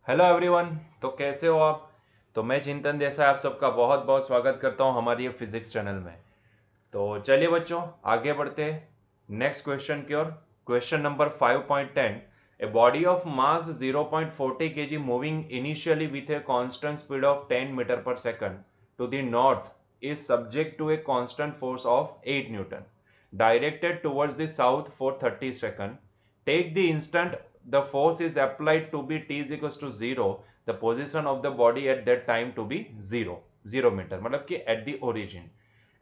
Hello everyone. तो कैसे हो आप? तो मैं चिंतन देसाई आप सबका बहुत बहुत स्वागत करता हूं हमारी ये फिजिक्स चैनल में। तो चलिए बच्चों, आगे बढ़ते हैं नेक्स्ट क्वेश्चन की ओर। Question number 5.10। A body of mass 0.40 kg moving initially with a constant speed of 10 metre पर second to the north is subject to a constant force of 8 newton directed towards the south for 30 second. Take the instant the force is applied to be t is equals to 0, the position of the body at that time to be 0 metre, मतलब कि at the origin,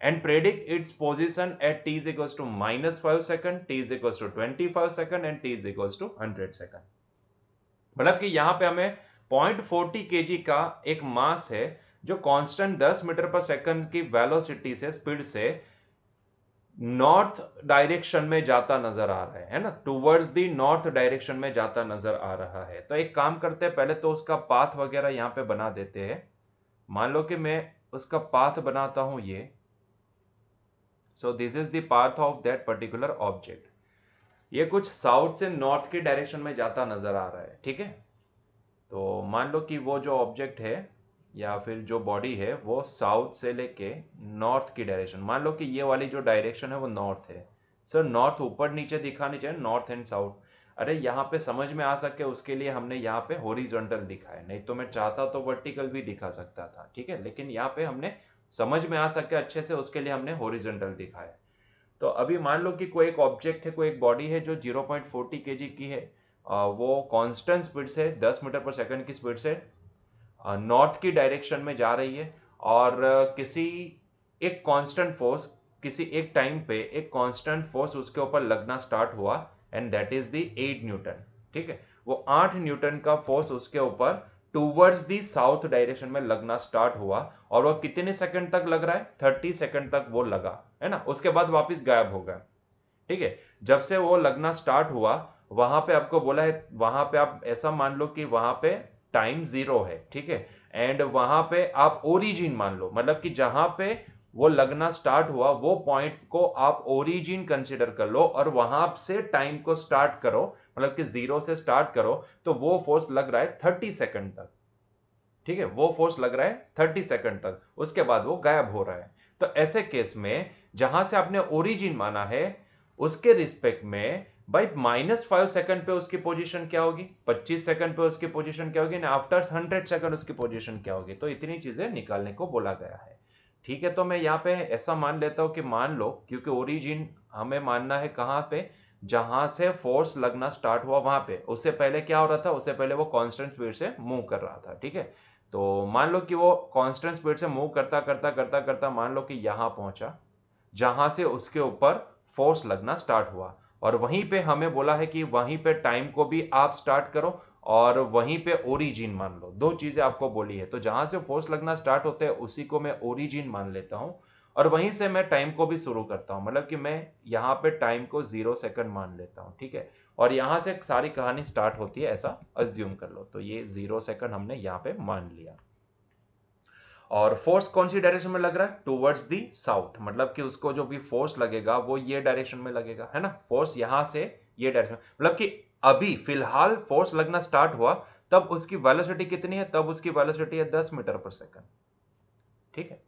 and predict its position at t is equals to -5 second, t is equals to 25 second and t is equals to 100 second। मतलब कि यहाँ पे हमें 0.40 kg का एक मास है जो कांस्टेंट 10 मीटर पर सेकंड की वेलोसिटी से, स्पीड से नॉर्थ डायरेक्शन में जाता नजर आ रहा है ना, टुवर्ड्स दी नॉर्थ डायरेक्शन में जाता नजर आ रहा है। तो एक काम करते हैं, पहले तो उसका पाथ वगैरह यहाँ पे बना देते हैं। मान लो कि मैं उसका पाथ बनाता हूं ये। So this is the path of that particular object. ये कुछ साउथ से नॉर्थ की डायरेक्शन में जाता नजर आ रहा है, ठीक है। तो मान लो कि वो जो ऑब्जेक्ट है या फिर जो बॉडी है वो साउथ से लेके नॉर्थ की डायरेक्शन, मान लो कि ये वाली जो डायरेक्शन है वो नॉर्थ है। सर नॉर्थ ऊपर नीचे दिखानी चाहिए, नॉर्थ एंड साउथ। अरे यहाँ पे समझ में आ सके उसके लिए हमने यहाँ पे हॉरिजॉन्टल दिखा है, नहीं तो मैं चाहता तो वर्टिकल भी दिखा सकता था, ठीक है, लेकिन यहाँ पे हमने समझ में आ सके अच्छे से उसके लिए हमने हॉरिजॉन्टल दिखाया है। तो अभी मान लो कि कोई एक ऑब्जेक्ट है, कोई एक बॉडी है जो 0.40 kg की है। वो कांस्टेंट स्पीड से 10 मीटर पर सेकंड की स्पीड से नॉर्थ की डायरेक्शन में जा रही है, और किसी एक कांस्टेंट फोर्स, किसी एक टाइम पे एक कांस्टेंट फोर्स उसके ऊपर लगना स्टार्ट हुआ, and that is the 8 Newton. ठीक है, वो 8 न्यूटन का फोर्स उसके ऊपर टूवर्ड्स दी साउथ डायरेक्शन में लगना स्टार्ट हुआ, और वो कितने सेकंड तक लग रहा है? 30 सेकंड तक वो लगा, है ना। उसके बाद वापस गायब हो गया। ठीक है, जब से वो लगना स्टार्ट हुआ, वहां पे आपको बोला है, वहां पे आप ऐसा मान लो कि वहां पे टाइम 0 है, ठीक है। एंड वहां पे आप ओरिजिन मान लो, मतलब कि जहां पे वो लगना स्टार्ट हुआ वो पॉइंट को आप ओरिजिन कंसिडर कर लो, और वहां से टाइम को स्टार्ट करो, मतलब कि 0 से स्टार्ट करो। तो वो फोर्स लग रहा है 30 सेकंड तक, ठीक है, वो फोर्स लग रहा है 30 सेकंड तक, उसके बाद वो गायब हो रहा है। तो ऐसे केस में जहां से आपने ओरिजिन माना है उसके रिस्पेक्ट में भाई -5 सेकंड पे उसकी पोजीशन क्या होगी, 25 सेकंड पे उसकी पोजीशन क्या होगी, ना आफ्टर 100 सेकंड उसकी पोजीशन क्या होगी। तो इतनी चीजें निकालने को बोला गया है। ठीक है, तो मैं यहाँ पे ऐसा मान लेता हूं कि मान लो, क्योंकि ओरिजिन हमें मानना है कहां पे, जहां से फोर्स लगना स्टार्ट हुआ वहां पे। उससे पहले क्या हो रहा था? उससे पहले वो कांस्टेंट स्पीड से मूव कर रहा था, ठीक है। तो मान लो कि वो कांस्टेंट स्पीड से मूव करता करता करता करता मान लो कि यहां पहुंचा, जहां से उसके ऊपर फोर्स लगना स्टार्ट हुआ, और वहीं पे हमें बोला है कि वहीं पे टाइम को भी आप स्टार्ट करो, और वहीं पे ओरिजिन मान लो। दो चीजें आपको बोली है, तो जहां से फोर्स लगना स्टार्ट होते हैं उसी को मैं ओरिजिन मान लेता हूं, और वहीं से मैं टाइम को भी शुरू करता हूं, मतलब कि मैं यहाँ पे टाइम को 0 सेकंड मान लेता हूं, ठीक है। और यहां से सारी कहानी स्टार्ट होती है, ऐसा अज्यूम कर लो। तो ये 0 सेकंड हमने यहाँ पे मान लिया। और फोर्स कौन सी डायरेक्शन में लग रहा है? टुवर्ड्स दी साउथ, मतलब कि उसको जो भी फोर्स लगेगा वो ये डायरेक्शन में लगेगा, है ना। फोर्स यहां से ये डायरेक्शन, मतलब कि अभी फिलहाल फोर्स लगना स्टार्ट हुआ, तब उसकी वेलोसिटी कितनी है? तब उसकी वेलोसिटी है 10 मीटर पर सेकंड, ठीक है,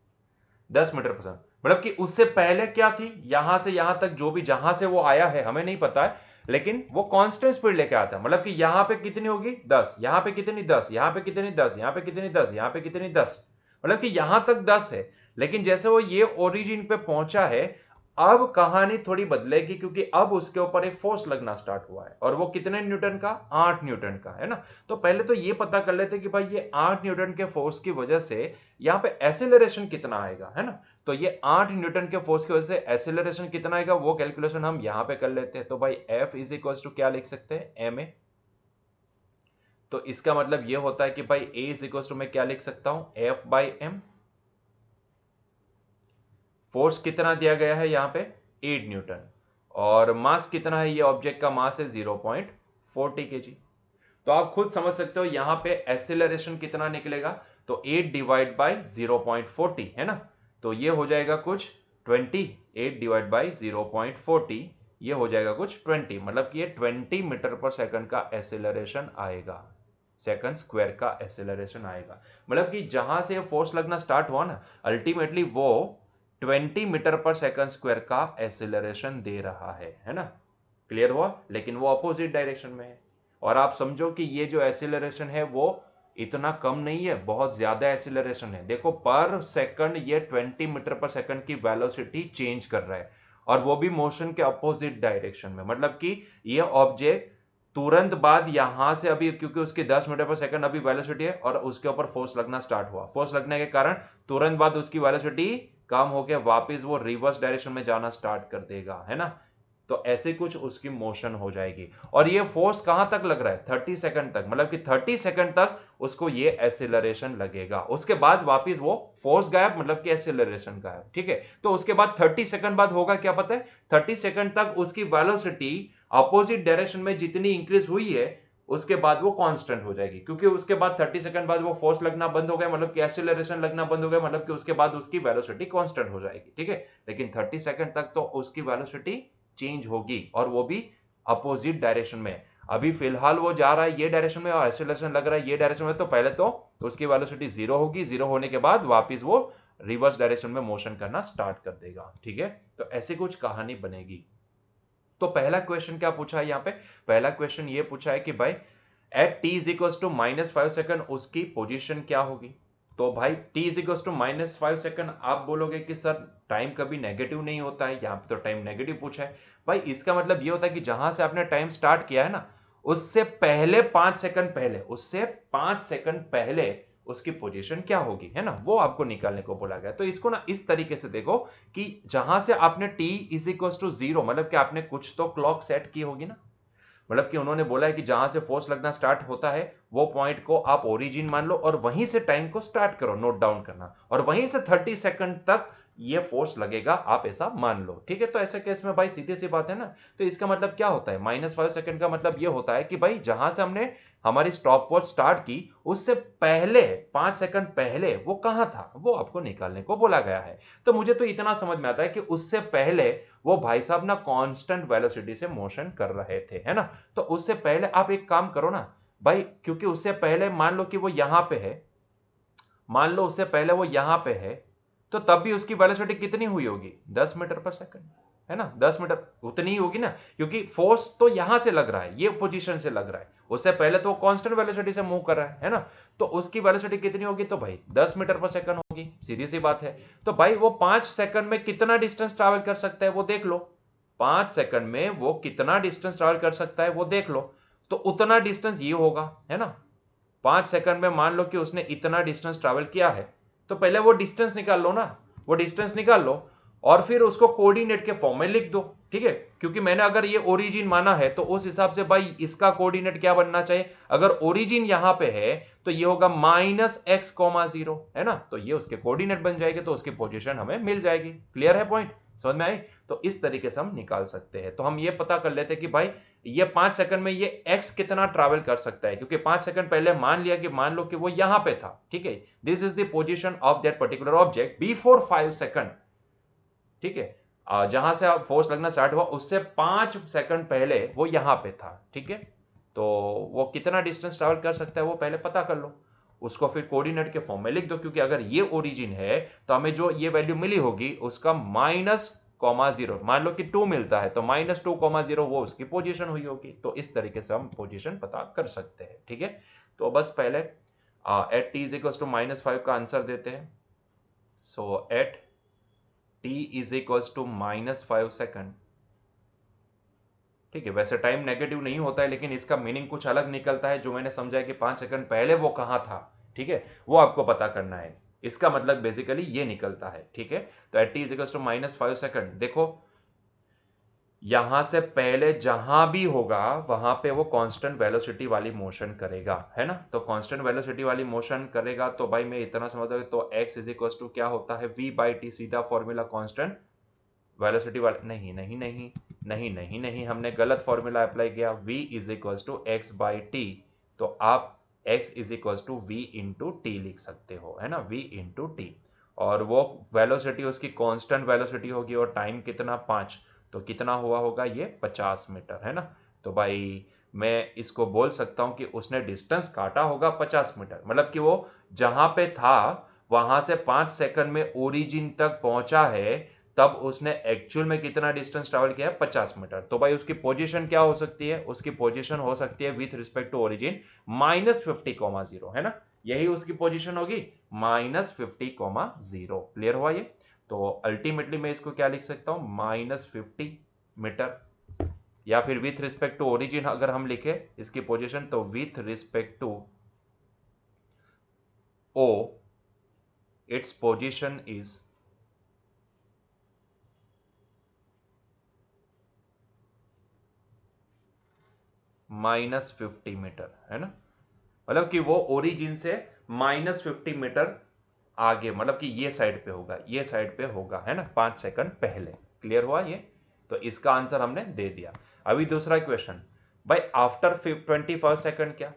10 मीटर पर सेकंड। मतलब कि उससे पहले क्या थी? यहां से यहां तक जो भी, जहां से वो आया है हमें नहीं पता है, लेकिन वो कांस्टेंट स्पीड लेके आता है। मतलब कि यहां पे कितनी होगी? 10, यहां पे कितनी? 10, यहां पे कितनी? 10, यहां पे कितनी? 10, यहां पे कितनी? 10। मतलब कि यहां तक 10 है, लेकिन जैसे वो ये ओरिजिन पे पहुंचा है, अब कहानी थोड़ी बदलेगी, क्योंकि अब उसके ऊपर एक फोर्स लगना स्टार्ट हुआ है, और वो कितने न्यूटन का? 8 न्यूटन का, है ना। तो पहले तो ये पता कर लेते कि भाई ये 8 न्यूटन के फोर्स की वजह से यहाँ पे एसिलरेशन कितना आएगा, है ना। तो ये 8 न्यूटन के फोर्स की वजह से एसिलरेशन कितना आएगा वो कैलकुलेशन हम यहां पे कर लेते हैं। तो भाई F इज इक्वल टू क्या लिख सकते हैं? ma। तो इसका मतलब ये होता है कि भाई A इज इक्वल टू मैं क्या लिख सकता हूं? F/m। फोर्स कितना दिया गया है यहाँ पे? 8 न्यूटन। और मास कितना है? ये ऑब्जेक्ट का मास है 0.40 kg। तो आप खुद समझ सकते हो यहां पे एसिलरेशन कितना निकलेगा। तो 8 डिवाइड बाई 0.40, है ना। तो ये हो जाएगा कुछ 20। 8 डिवाइड बाई 0.40, ये हो जाएगा कुछ 20, मतलब कि ये 20 मीटर पर सेकंड का एसिलरेशन आएगा। सेकंड स्क्वायर का एक्सेलरेशन आएगा। मतलब कि जहां से फोर्स लगना स्टार्ट हुआ ना, अल्टीमेटली वो 20 मीटर पर सेकंड स्क्वायर का एक्सेलरेशन दे रहा है ना। क्लियर हुआ? लेकिन वो अपोजिट डायरेक्शन में है। और आप समझो कि ये जो एक्सेलरेशन है वो इतना कम नहीं है, बहुत ज्यादा एक्सेलरेशन है। देखो पर सेकंड ये 20 मीटर पर सेकंड की वेलोसिटी चेंज कर रहा है, और वो भी मोशन के अपोजिट डायरेक्शन में। मतलब कि ये ऑब्जेक्ट तुरंत बाद यहां से अभी, क्योंकि उसकी 10 मीटर पर सेकंड अभी वेलोसिटी है और उसके ऊपर फोर्स लगना स्टार्ट हुआ, फोर्स लगने के कारण तुरंत बाद उसकी वेलोसिटी कम होकर वापस वो रिवर्स डायरेक्शन में जाना स्टार्ट कर देगा, है ना। तो ऐसे कुछ उसकी मोशन हो जाएगी। और ये फोर्स कहां तक लग रहा है? 30 सेकंड तक। मतलब कि 30 सेकंड तक उसको ये एक्सेलरेशन लगेगा। उसके बाद वापस वो फोर्स गायब, मतलब कि एक्सेलरेशन गायब। ठीक है, तो उसके बाद 30 सेकंड बाद होगा क्या पता है? 30 सेकंड तक उसकी वेलोसिटी अपोजिट डायरेक्शन में जितनी इंक्रीज हुई है, उसके बाद वो कांस्टेंट हो जाएगी। क्योंकि उसके बाद 30 सेकंड बाद वो फोर्स लगना बंद हो गया, मतलब कि एक्सेलरेशन लगना बंद हो गया, मतलब कि उसके बाद उसकी वेलोसिटी कांस्टेंट हो जाएगी। ठीक है, लेकिन 30 सेकंड तक तो उसकी वेलोसिटी चेंज होगी, और वो भी अपोजिट डायरेक्शन में। अभी फिलहाल वो जा रहा है ये डायरेक्शन में और एक्सेलरेशन लग रहा है ये डायरेक्शन में, तो पहले तो उसकी वेलोसिटी जीरो होगी, जीरो होने के बाद वापस वो रिवर्स डायरेक्शन में मोशन करना स्टार्ट कर देगा। ठीक है, तो ऐसी कुछ कहानी बनेगी। तो पहला क्वेश्चन क्या पूछा है यहाँ पे? पहला क्वेश्चन ये पूछा है कि भाई at T is equal to -5 second उसकी पोजीशन क्या होगी। तो भाई T is equal to -5 second, आप बोलोगे कि सर टाइम कभी नेगेटिव नहीं होता है, यहाँ पे तो टाइम नेगेटिव पूछा है। भाई इसका मतलब ये होता है कि जहां से आपने टाइम स्टार्ट किया है ना, उससे पहले 5 सेकंड पहले, उससे 5 सेकंड पहले उसकी पोजीशन क्या होगी, है ना, वो आपको निकालने को बोला गया। तो इसको ना इस तरीके से देखो कि जहां से आपने t इज इक्वल टू 0, मतलब कि आपने कुछ तो क्लॉक सेट की होगी ना। मतलब कि उन्होंने बोला है कि जहां से फोर्स लगना स्टार्ट होता है वो पॉइंट को आप ओरिजिन मान लो, और वहीं से टाइम को स्टार्ट करो, नोट डाउन करना, और वहीं से 30 सेकंड तक ये फोर्स लगेगा, आप ऐसा मान लो। ठीक है, तो ऐसे केस में भाई सीधी सी बात है ना। तो इसका मतलब क्या होता है? -5 सेकंड का मतलब ये होता है कि भाई जहां से हमने हमारी स्टॉप वॉच स्टार्ट की, उससे पहले 5 सेकंड पहले वो कहां था, वो आपको निकालने को बोला गया है। तो मुझे तो इतना समझ में आता है कि उससे पहले वो भाई साहब ना कांस्टेंट वेलोसिटी से मोशन कर रहे थे, है ना। तो उससे पहले आप एक काम करो ना भाई, क्योंकि उससे पहले मान लो कि वो यहां पे है, मान लो उससे पहले वो यहां पे है, तो तब भी उसकी वेलोसिटी कितनी हुई होगी? 10 मीटर पर सेकंड, है ना। 10 मीटर उतनी ही होगी ना, क्योंकि फोर्स तो यहां से लग रहा है, ये पोजीशन से लग रहा है। उससे पहले तो वो कांस्टेंट वेलोसिटी से मूव कर रहा है ना। तो उसकी वेलोसिटी कितनी होगी? तो भाई 10 मीटर पर सेकंड होगी, सीधी सी बात है। तो भाई वो 5 सेकंड में कितना डिस्टेंस ट्रैवल कर सकता है वो देख लो। 5 सेकंड में वो कितना डिस्टेंस ट्रैवल कर सकता है वो देख लो। तो उतना डिस्टेंस ये होगा, है ना। 5 सेकंड में मान लो कि उसने इतना डिस्टेंस ट्रैवल किया है, तो पहले वो डिस्टेंस निकाल लो ना, वो डिस्टेंस निकाल लो, और फिर उसको कोऑर्डिनेट के फॉर्म में लिख दो। ठीक है, क्योंकि मैंने अगर ये ओरिजिन माना है तो उस हिसाब से भाई इसका कोऑर्डिनेट क्या बनना चाहिए? अगर ओरिजिन यहां पे है तो ये होगा -x,0, है ना। तो ये उसके कोऑर्डिनेट बन जाएंगे, तो उसकी पोजीशन हमें मिल जाएगी। क्लियर है पॉइंट? समझ में आई? तो इस तरीके से हम निकाल सकते हैं। तो हम ये पता कर लेते हैं कि भाई ये 5 सेकंड में ये x कितना ट्रैवल कर सकता है, क्योंकि 5 सेकंड पहले मान लिया कि मान लो कि वो यहां पे था। ठीक है, this is the position of that particular object before 5 second. ठीक है, जहां से आप फोर्स लगना स्टार्ट हुआ उससे 5 सेकंड पहले वो यहां पे था। ठीक है, तो वो कितना डिस्टेंस ट्रैवल कर सकता है वो पहले पता कर लो, उसको फिर कोऑर्डिनेट के फॉर्म में लिख दो, क्योंकि अगर ये ओरिजिन है तो हमें जो ये वैल्यू मिली होगी उसका -0, मान लो कि 2 मिलता है तो -2,0 वो उसकी पोजीशन हुई होगी। तो इस तरीके से हम पोजीशन पता कर सकते हैं। ठीक है, तो बस पहले at T is equal to -5 का आंसर देते हैं। So at t is equal to -5 second. ठीक है, वैसे टाइम नेगेटिव नहीं होता है, लेकिन इसका मीनिंग कुछ अलग निकलता है, जो मैंने समझा कि 5 सेकंड पहले वो कहां था। ठीक है, वो आपको पता करना है। इसका मतलब बेसिकली ये निकलता है। ठीक है, तो at T is equal to -5 second. देखो यहां से पहले जहां भी होगा वहां पे वो कांस्टेंट वेलोसिटी वाली मोशन करेगा, है ना। तो कांस्टेंट वेलोसिटी वाली मोशन करेगा तो भाई मैं इतना समझता हूं, तो x इज इक्वल टू क्या होता है? v/t, सीधा फॉर्मूला कांस्टेंट वेलोसिटी वाले, नहीं नहीं नहीं नहीं नहीं नहीं, हमने गलत फॉर्मूला अप्लाई किया। v is equal to x/t, तो आप x is equal to v into T लिख सकते हो, है ना, v इंटू टी। और वो वेलोसिटी उसकी कांस्टेंट वेलोसिटी होगी, और टाइम कितना? 5, तो कितना हुआ होगा ये? 50 मीटर, है ना। तो भाई मैं इसको बोल सकता हूं कि उसने डिस्टेंस काटा होगा 50 मीटर, मतलब कि वो जहां पे था वहां से 5 सेकंड में ओरिजिन तक पहुंचा है, तब उसने एक्चुअल में कितना डिस्टेंस ट्रेवल किया है? 50 मीटर। तो भाई उसकी पोजीशन क्या हो सकती है? उसकी पोजीशन हो सकती है विथ रिस्पेक्ट टू ओरिजिन -50,0, है ना? यही उसकी पोजीशन होगी -50,0। क्लियर हुआ ये? तो अल्टीमेटली मैं इसको क्या लिख सकता हूं? -50 मीटर, या फिर विथ रिस्पेक्ट टू ओरिजिन अगर हम लिखे इसकी पोजीशन, तो with respect to O it's position is -50 meter, है ना? मतलब कि वो ओरिजिन से -50 मीटर आगे, मतलब कि ये साइड पे होगा, ये साइड पे होगा, है ना, 5 सेकंड पहले। क्लियर हुआ ये? तो इसका आंसर हमने दे दिया। अभी दूसरा क्वेश्चन, भाई आफ्टर 25 सेकंड क्या?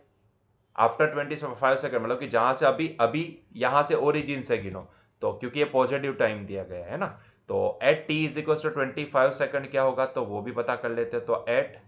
आफ्टर 25 सेकंड मतलब कि जहां से अभी अभी यहां से ओरिजिन से गिनो, तो क्योंकि ये पॉजिटिव टाइम दिया गया है ना, तो at T is equal to 25 second क्या होगा, तो वो भी पता कर लेते हैं। तो at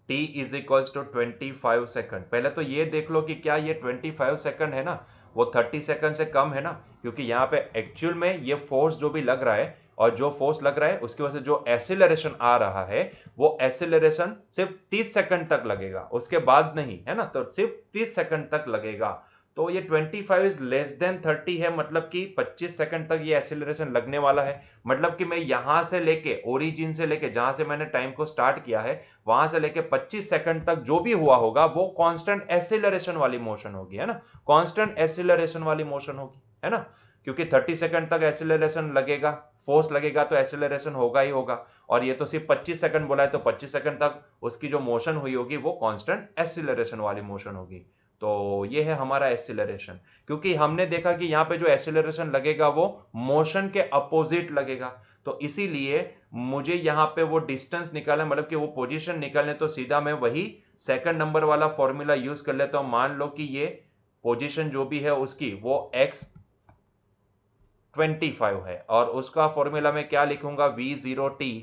T is equals to 25 second, पहले तो ये देख लो कि क्या ये 25 सेकंड है ना, वो 30 सेकंड से कम है ना, क्योंकि यहाँ पे एक्चुअल में ये फोर्स जो भी लग रहा है, और जो फोर्स लग रहा है उसकी वजह से जो एसिलरेशन आ रहा है, वो एसिलरेशन सिर्फ 30 सेकंड तक लगेगा, उसके बाद नहीं, है ना? तो सिर्फ 30 सेकंड तक लगेगा। तो ये 25 इज लेस देन 30 है, मतलब कि 25 सेकंड तक ये एसिलरेशन लगने वाला है। मतलब कि मैं यहां से लेके ओरिजिन से लेके जहां से मैंने टाइम को स्टार्ट किया है, वहां से लेके 25 सेकंड तक जो भी हुआ होगा वो कांस्टेंट एसिलरेशन वाली मोशन होगी, है ना? कांस्टेंट एसिलरेशन वाली मोशन होगी, है ना? क्योंकि 30 सेकंड तक एसिलरेशन लगेगा, फोर्स लगेगा, तो एसिलरेशन होगा ही होगा। और ये तो सिर्फ 25 सेकंड बोला है, तो 25 सेकंड तक उसकी जो मोशन हुई होगी वो कांस्टेंट एसिलरेशन वाली मोशन होगी। तो ये है हमारा एसिलरेशन, क्योंकि हमने देखा कि यहाँ पे जो एसिलरेशन लगेगा वो मोशन के अपोजिट लगेगा, तो इसीलिए मुझे यहाँ पे वो डिस्टेंस निकालना, मतलब कि वो पोजीशन निकालने, तो सीधा मैं वही सेकंड नंबर वाला फॉर्मूला यूज कर लेता हूं। मान लो कि ये पोजीशन जो भी है उसकी वो x25 है, और उसका फॉर्मूला मैं क्या लिखूंगा? v0t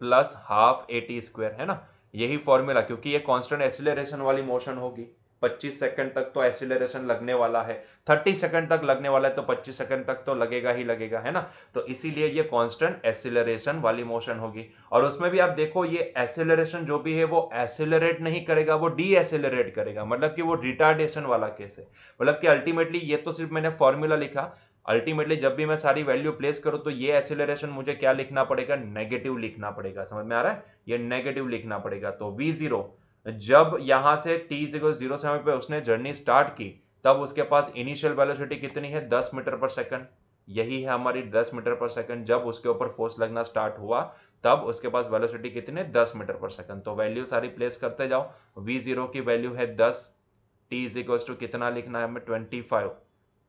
plus half A T square, है ना? यही फॉर्मूला, क्योंकि ये कांस्टेंट एसिलरेशन वाली मोशन होगी, 25 सेकंड तक तो एसिलरेशन लगने वाला है, 30 सेकंड तक लगने वाला है, तो 25 सेकंड तक तो लगेगा ही लगेगा, है ना? तो इसीलिए ये कांस्टेंट एसिलरेशन वाली मोशन होगी। और उसमें भी आप देखो, ये एसिलरेशन जो भी है वो एसिलरेट नहीं करेगा, वो डी एसिलरेट करेगा, मतलब कि वो रिटार्डेशन वाला केस है। मतलब कि अल्टीमेटली ये तो सिर्फ मैंने फॉर्मूला लिखा, अल्टीमेटली जब भी मैं सारी वैल्यू प्लेस करूं, तो ये एसिलरेशन मुझे क्या लिखना पड़ेगा? नेगेटिव लिखना पड़ेगा। समझ में आ रहा है? ये नेगेटिव लिखना पड़ेगा। तो v0 जब यहां से t 0 समय पे उसने जर्नी स्टार्ट की, तब उसके पास इनिशियल वेलोसिटी कितनी है? 10 मीटर पर सेकंड। यही है हमारी 10 मीटर पर सेकंड। जब उसके ऊपर फोर्स लगना स्टार्ट हुआ, तब उसके पास वेलोसिटी कितनी है? 10 मीटर पर सेकंड। तो वैल्यू सारी प्लेस करते जाओ। v0 की वैल्यू है 10, t इज इक्वल टू कितना लिखना है हमें? 25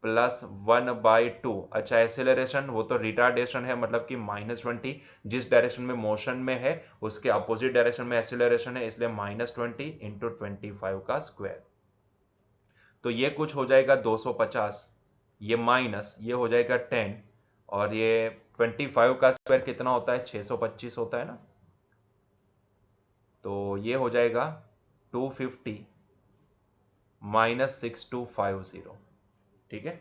प्लस 1/2। अच्छा, एसिलरेशन वो तो रिटार्डेशन है, मतलब कि -20। जिस डायरेक्शन में मोशन में है उसके अपोजिट डायरेक्शन में एसिलरेशन है, इसलिए -20 इंटू 25 का स्क्वायर। तो ये कुछ हो जाएगा 250, ये माइनस ये हो जाएगा 10, और ये 25 का स्क्वायर कितना होता है? 625 होता है ना? तो ये हो जाएगा 250 -6250। ठीक है?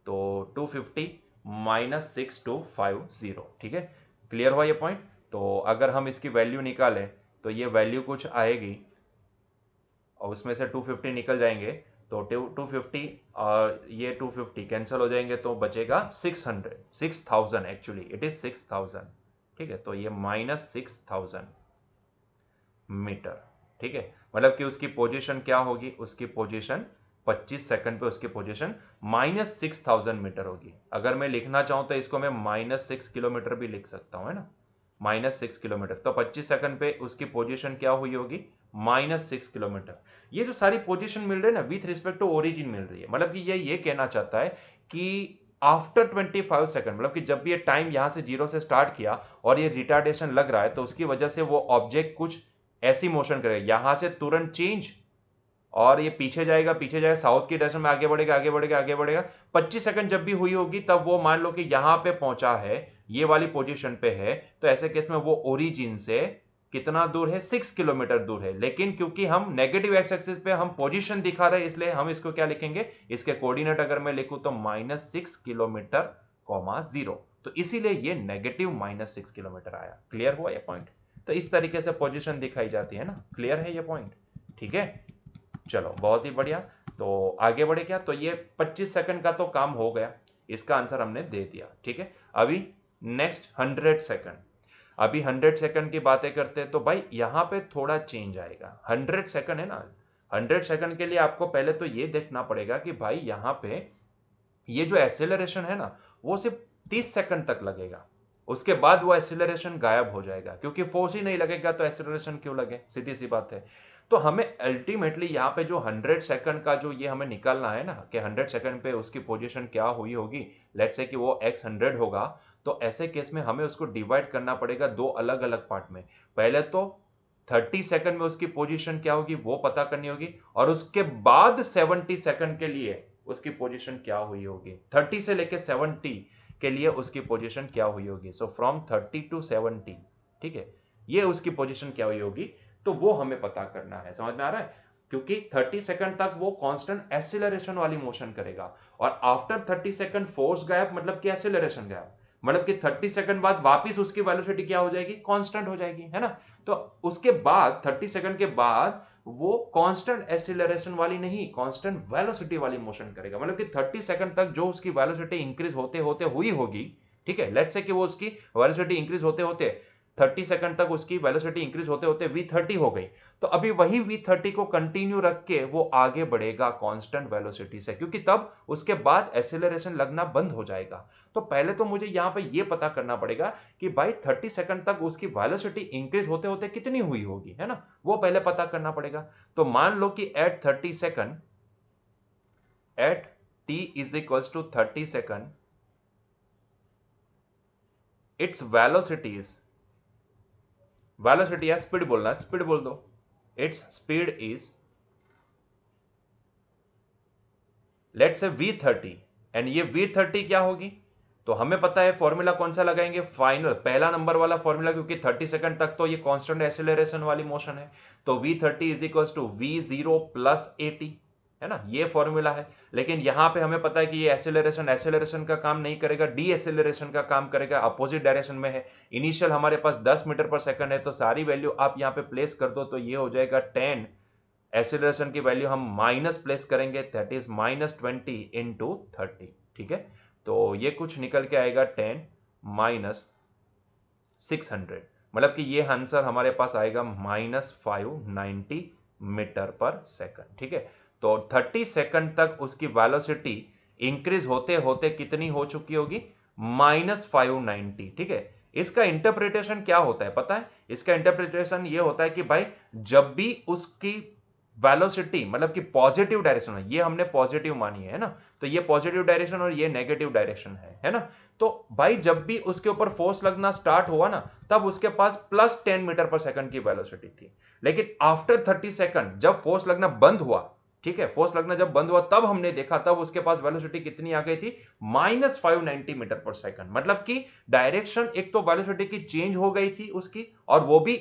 तो 250 -6250। ठीक है? क्लियर हुआ ये पॉइंट? तो अगर हम इसकी वैल्यू निकालें, तो ये वैल्यू कुछ आएगी, और उसमें से 250 निकल जाएंगे, तो 250 और ये 250 कैंसिल हो जाएंगे, तो बचेगा 6000। Actually it is 6000। ठीक है? तो ये -6000 मीटर। ठीक है? मतलब कि उसकी पोजीशन क्या होगी? उसकी पोजीशन 25 सेकंड पे उसकी पोजीशन -6000 मीटर होगी। अगर मैं लिखना चाहूं तो इसको मैं -6 किलोमीटर भी लिख सकता हूं, है ना? -6 किलोमीटर। तो 25 सेकंड पे उसकी पोजीशन क्या हुई होगी? -6 किलोमीटर। ये जो सारी पोजीशन मिल रही है ना, विथ रिस्पेक्ट टू ओरिजिन मिल रही है, मतलब कि ये कहना चाहता है कि आफ्टर 25 सेकंड, मतलब कि जब भी ये टाइम यहां से जीरो से स्टार्ट किया और ये रिटार्डेशन लग रहा है, तो उसकी वजह से वो ऑब्जेक्ट कुछ ऐसी मोशन करेगा, यहां से तुरंत चेंज, और ये पीछे जाएगा साउथ की डायरेक्शन में, आगे बढ़ेगा आगे बढ़ेगा आगे बढ़ेगा। 25 सेकंड जब भी हुई होगी, तब वो मान लो कि यहां पे पहुंचा है, ये वाली पोजीशन पे है, तो ऐसे केस में वो ओरिजिन से कितना दूर है, 6 किलोमीटर दूर है, लेकिन क्योंकि हम नेगेटिव एक्स एक्सिस पे हम पोजीशन दिखा रहे हैं, इसलिए हम इसको क्या लिखेंगे, इसके कोऑर्डिनेट अगर मैं लिखूं तो -6 किलोमीटर, 0, तो इसीलिए ये नेगेटिव -6 किलोमीटर आया। क्लियर हुआ ये पॉइंट? तो इस तरीके से पोजीशन दिखाई जाती है ना। क्लियर है ये पॉइंट? ठीक है, चलो बहुत ही बढ़िया। तो आगे बढ़े क्या, तो ये 25 सेकंड का तो काम हो गया, इसका आंसर हमने दे दिया। ठीक है, अभी नेक्स्ट 100 सेकंड। अभी 100 सेकंड की बातें करते हैं, तो भाई यहां पे थोड़ा चेंज आएगा। 100 सेकंड है ना, 100 सेकंड के लिए आपको पहले तो ये देखना पड़ेगा कि भाई यहां पे ये जो एक्सेलरेशन है ना, वो सिर्फ 30 सेकंड तक लगेगा, उसके बाद वो एक्सेलरेशन गायब हो जाएगा, क्योंकि फोर्स ही नहीं लगेगा तो एक्सेलरेशन क्यों लगे, सीधी सी बात है। तो हमें अल्टीमेटली यहाँ पे जो 100 सेकंड का जो ये हमें निकालना है ना, कि 100 सेकंड पे उसकी पोजीशन क्या हुई होगी, लेट्स से कि वो x100 होगा, तो ऐसे केस में हमें उसको डिवाइड करना पड़ेगा दो अलग अलग पार्ट में। पहले तो 30 सेकंड में उसकी पोजीशन क्या होगी वो पता करनी होगी, और उसके बाद 70 सेकंड के लिए उसकी पोजीशन क्या हुई होगी, 30 से लेके 70 के लिए उसकी पोजीशन क्या हुई होगी। सो फ्रॉम 30 टू 70, ठीक है, ये उसकी पोजीशन क्या हुई होगी, तो वो हमें पता करना है। समझ में आ रहा है? क्योंकि 30 सेकंड तक वो कांस्टेंट एक्सीलरेशन वाली मोशन करेगा, और आफ्टर 30 सेकंड फोर्स गायब, मतलब कि एक्सीलरेशन गायब, मतलब कि 30 सेकंड बाद वापस उसकी वेलोसिटी क्या हो जाएगी, कांस्टेंट हो जाएगी, है ना। तो उसके बाद 30 सेकंड के बाद वो कांस्टेंट एक्सीलरेशन वाली नहीं, कांस्टेंट वेलोसिटी वाली मोशन करेगा, मतलब कि 30 सेकंड तक जो उसकी वेलोसिटी इंक्रीज होते होते हुई होगी, ठीक है, लेट्स से कि वो उसकी वेलोसिटी इंक्रीज होते होते 30 सेकंड तक उसकी वेलोसिटी इंक्रीज होते होते v30 हो गई, तो अभी वही v30 को कंटिन्यू रख के वो आगे बढ़ेगा कांस्टेंट वेलोसिटी से, क्योंकि तब उसके बाद एक्सीलरेशन लगना बंद हो जाएगा। तो पहले तो मुझे यहां पे ये पता करना पड़ेगा कि भाई 30 सेकंड तक उसकी वेलोसिटी इंक्रीज होते होते कितनी हुई होगी, है ना, वो पहले पता करना पड़ेगा। तो मान लो कि at 30 second, at t is equals to 30 second, it's velocity या स्पीड बोलना, स्पीड बोल दो, its speed is let's say v30, and ये v30 क्या होगी, तो हमें पता है फॉर्मूला कौन सा लगाएंगे, फाइनल पहला नंबर वाला फॉर्मूला, क्योंकि 30 सेकंड तक तो ये कांस्टेंट एक्सीलरेशन वाली मोशन है। तो v30 is equals to v0 plus at, है ना, ये फॉर्मूला है। लेकिन यहां पे हमें पता है कि ये एक्सेलरेशन का काम नहीं करेगा, डी एक्सेलरेशन का काम करेगा, अपोजिट डायरेक्शन में है। इनिशियल हमारे पास 10 मीटर पर सेकंड है, तो सारी वैल्यू आप यहां पे प्लेस कर दो, तो ये हो जाएगा 10, एक्सेलरेशन की वैल्यू हम माइनस प्लेस करेंगे, दैट इज -20 इंटू 30, ठीक है। तो ये कुछ निकल के आएगा 10 माइनस 600, मतलब कि ये आंसर हमारे पास आएगा -590 मीटर पर सेकंड, ठीक है। तो 30 सेकंड तक उसकी वेलोसिटी इंक्रीज होते होते कितनी हो चुकी होगी, -590, ठीक है। इसका इंटरप्रिटेशन क्या होता है पता है, इसका इंटरप्रिटेशन ये होता है कि भाई जब भी उसकी वेलोसिटी, मतलब कि पॉजिटिव डायरेक्शन है, ये हमने पॉजिटिव मानी है ना, तो ये पॉजिटिव डायरेक्शन और ये नेगेटिव डायरेक्शन है ना। तो भाई जब भी उसके ऊपर फोर्स लगना स्टार्ट हुआ ना, तब उसके पास +10 मीटर पर सेकंड की वेलोसिटी थी। लेकिन आफ्टर 30 सेकंड जब फोर्स लगना बंद हुआ, ठीक है, फोर्स लगना जब बंद हुआ तब हमने देखा, तब उसके पास वेलोसिटी कितनी आ गई थी, -590 मीटर पर सेकंड। मतलब कि डायरेक्शन, एक तो वेलोसिटी की चेंज हो गई थी उसकी, और वो भी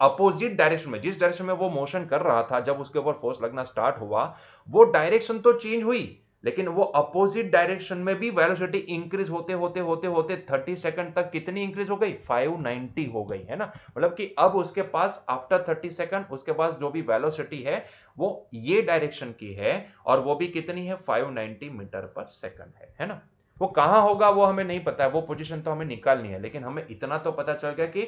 अपोजिट डायरेक्शन में, जिस डायरेक्शन में वो मोशन कर रहा था जब उसके ऊपर फोर्स लगना स्टार्ट हुआ, वो डायरेक्शन तो चेंज हुई, लेकिन वो अपोजिट डायरेक्शन में भी वेलोसिटी इंक्रीज होते होते होते होते 30 सेकंड तक कितनी इंक्रीज हो गई, 590 हो गई, है ना। मतलब कि अब उसके पास आफ्टर 30 सेकंड उसके पास जो भी वेलोसिटी है वो ये डायरेक्शन की है, और वो भी कितनी है, 590 मीटर पर सेकंड है ना। वो कहां होगा वो हमें नहीं पता है, वो पोजीशन तो हमें निकालनी है, लेकिन हमें इतना तो पता चल गया कि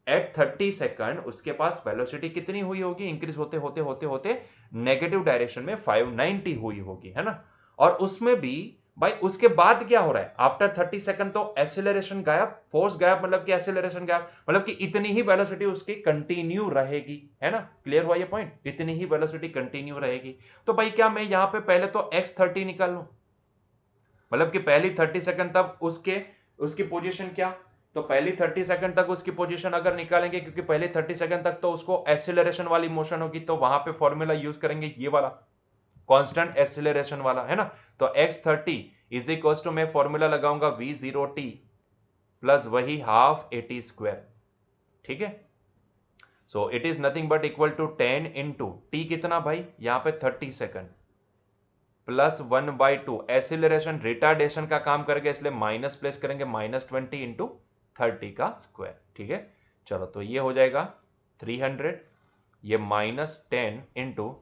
एट 30 सेकंड उसके पास वेलोसिटी कितनी हुई होगी, इंक्रीज होते होते होते होते नेगेटिव डायरेक्शन में 590 हुई होगी, है ना। और उसमें भी भाई उसके बाद क्या हो रहा है, आफ्टर 30 सेकंड तो एक्सीलरेशन गायब, फोर्स गायब, मतलब कि एक्सीलरेशन गायब, मतलब कि इतनी ही वेलोसिटी उसकी कंटिन्यू रहेगी, है ना। क्लियर हुआ ये पॉइंट, इतनी ही वेलोसिटी कंटिन्यू रहेगी। तो भाई क्या मैं यहां पे पहले तो x30 निकाल लूं, मतलब कि पहली 30 सेकंड तब उसकी पोजीशन क्या, तो पहली 30 सेकंड तक उसकी पोजीशन अगर निकालेंगे, क्योंकि पहले 30 सेकंड तक तो उसको एक्सीलरेशन वाली मोशन होगी, तो वहां पे फॉर्मूला यूज करेंगे ये वाला, कांस्टेंट एक्सीलरेशन वाला, है ना। तो x30 इज इक्वल टू, मैं फॉर्मूला लगाऊंगा v0t प्लस वही ½ at स्क्वायर, ठीक है। So it is nothing but equal to 10 into T कितना भाई, यहाँ पे 30 सेकंड प्लस 1/2 एसिलरेशन रिटार्डेशन का काम करेगा, इसलिए माइनस प्लेस करेंगे, -20 इंटू 30 का स्क्वायर। ठीक है, चलो तो ये हो जाएगा 300, ये -10 इंटू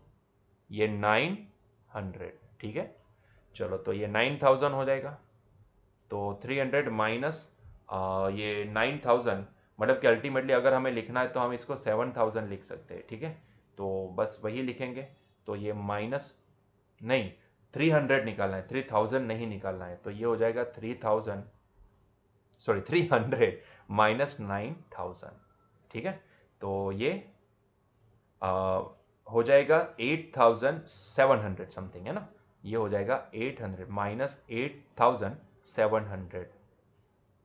ये 900। ठीक है, चलो तो ये 9000 हो जाएगा। तो 300 माइनस ये 9000, मतलब कि अल्टीमेटली अगर हमें लिखना है तो हम इसको 7000 लिख सकते हैं। ठीक है, तो बस वही लिखेंगे। तो ये माइनस नहीं, 300 निकालना है, 3000 नहीं निकालना है। तो ये हो जाएगा 3000, सॉरी 300 माइनस 9000। ठीक है, तो ये आ, हो जाएगा 8700 समथिंग, है ना। ये हो जाएगा 800 माइनस 8700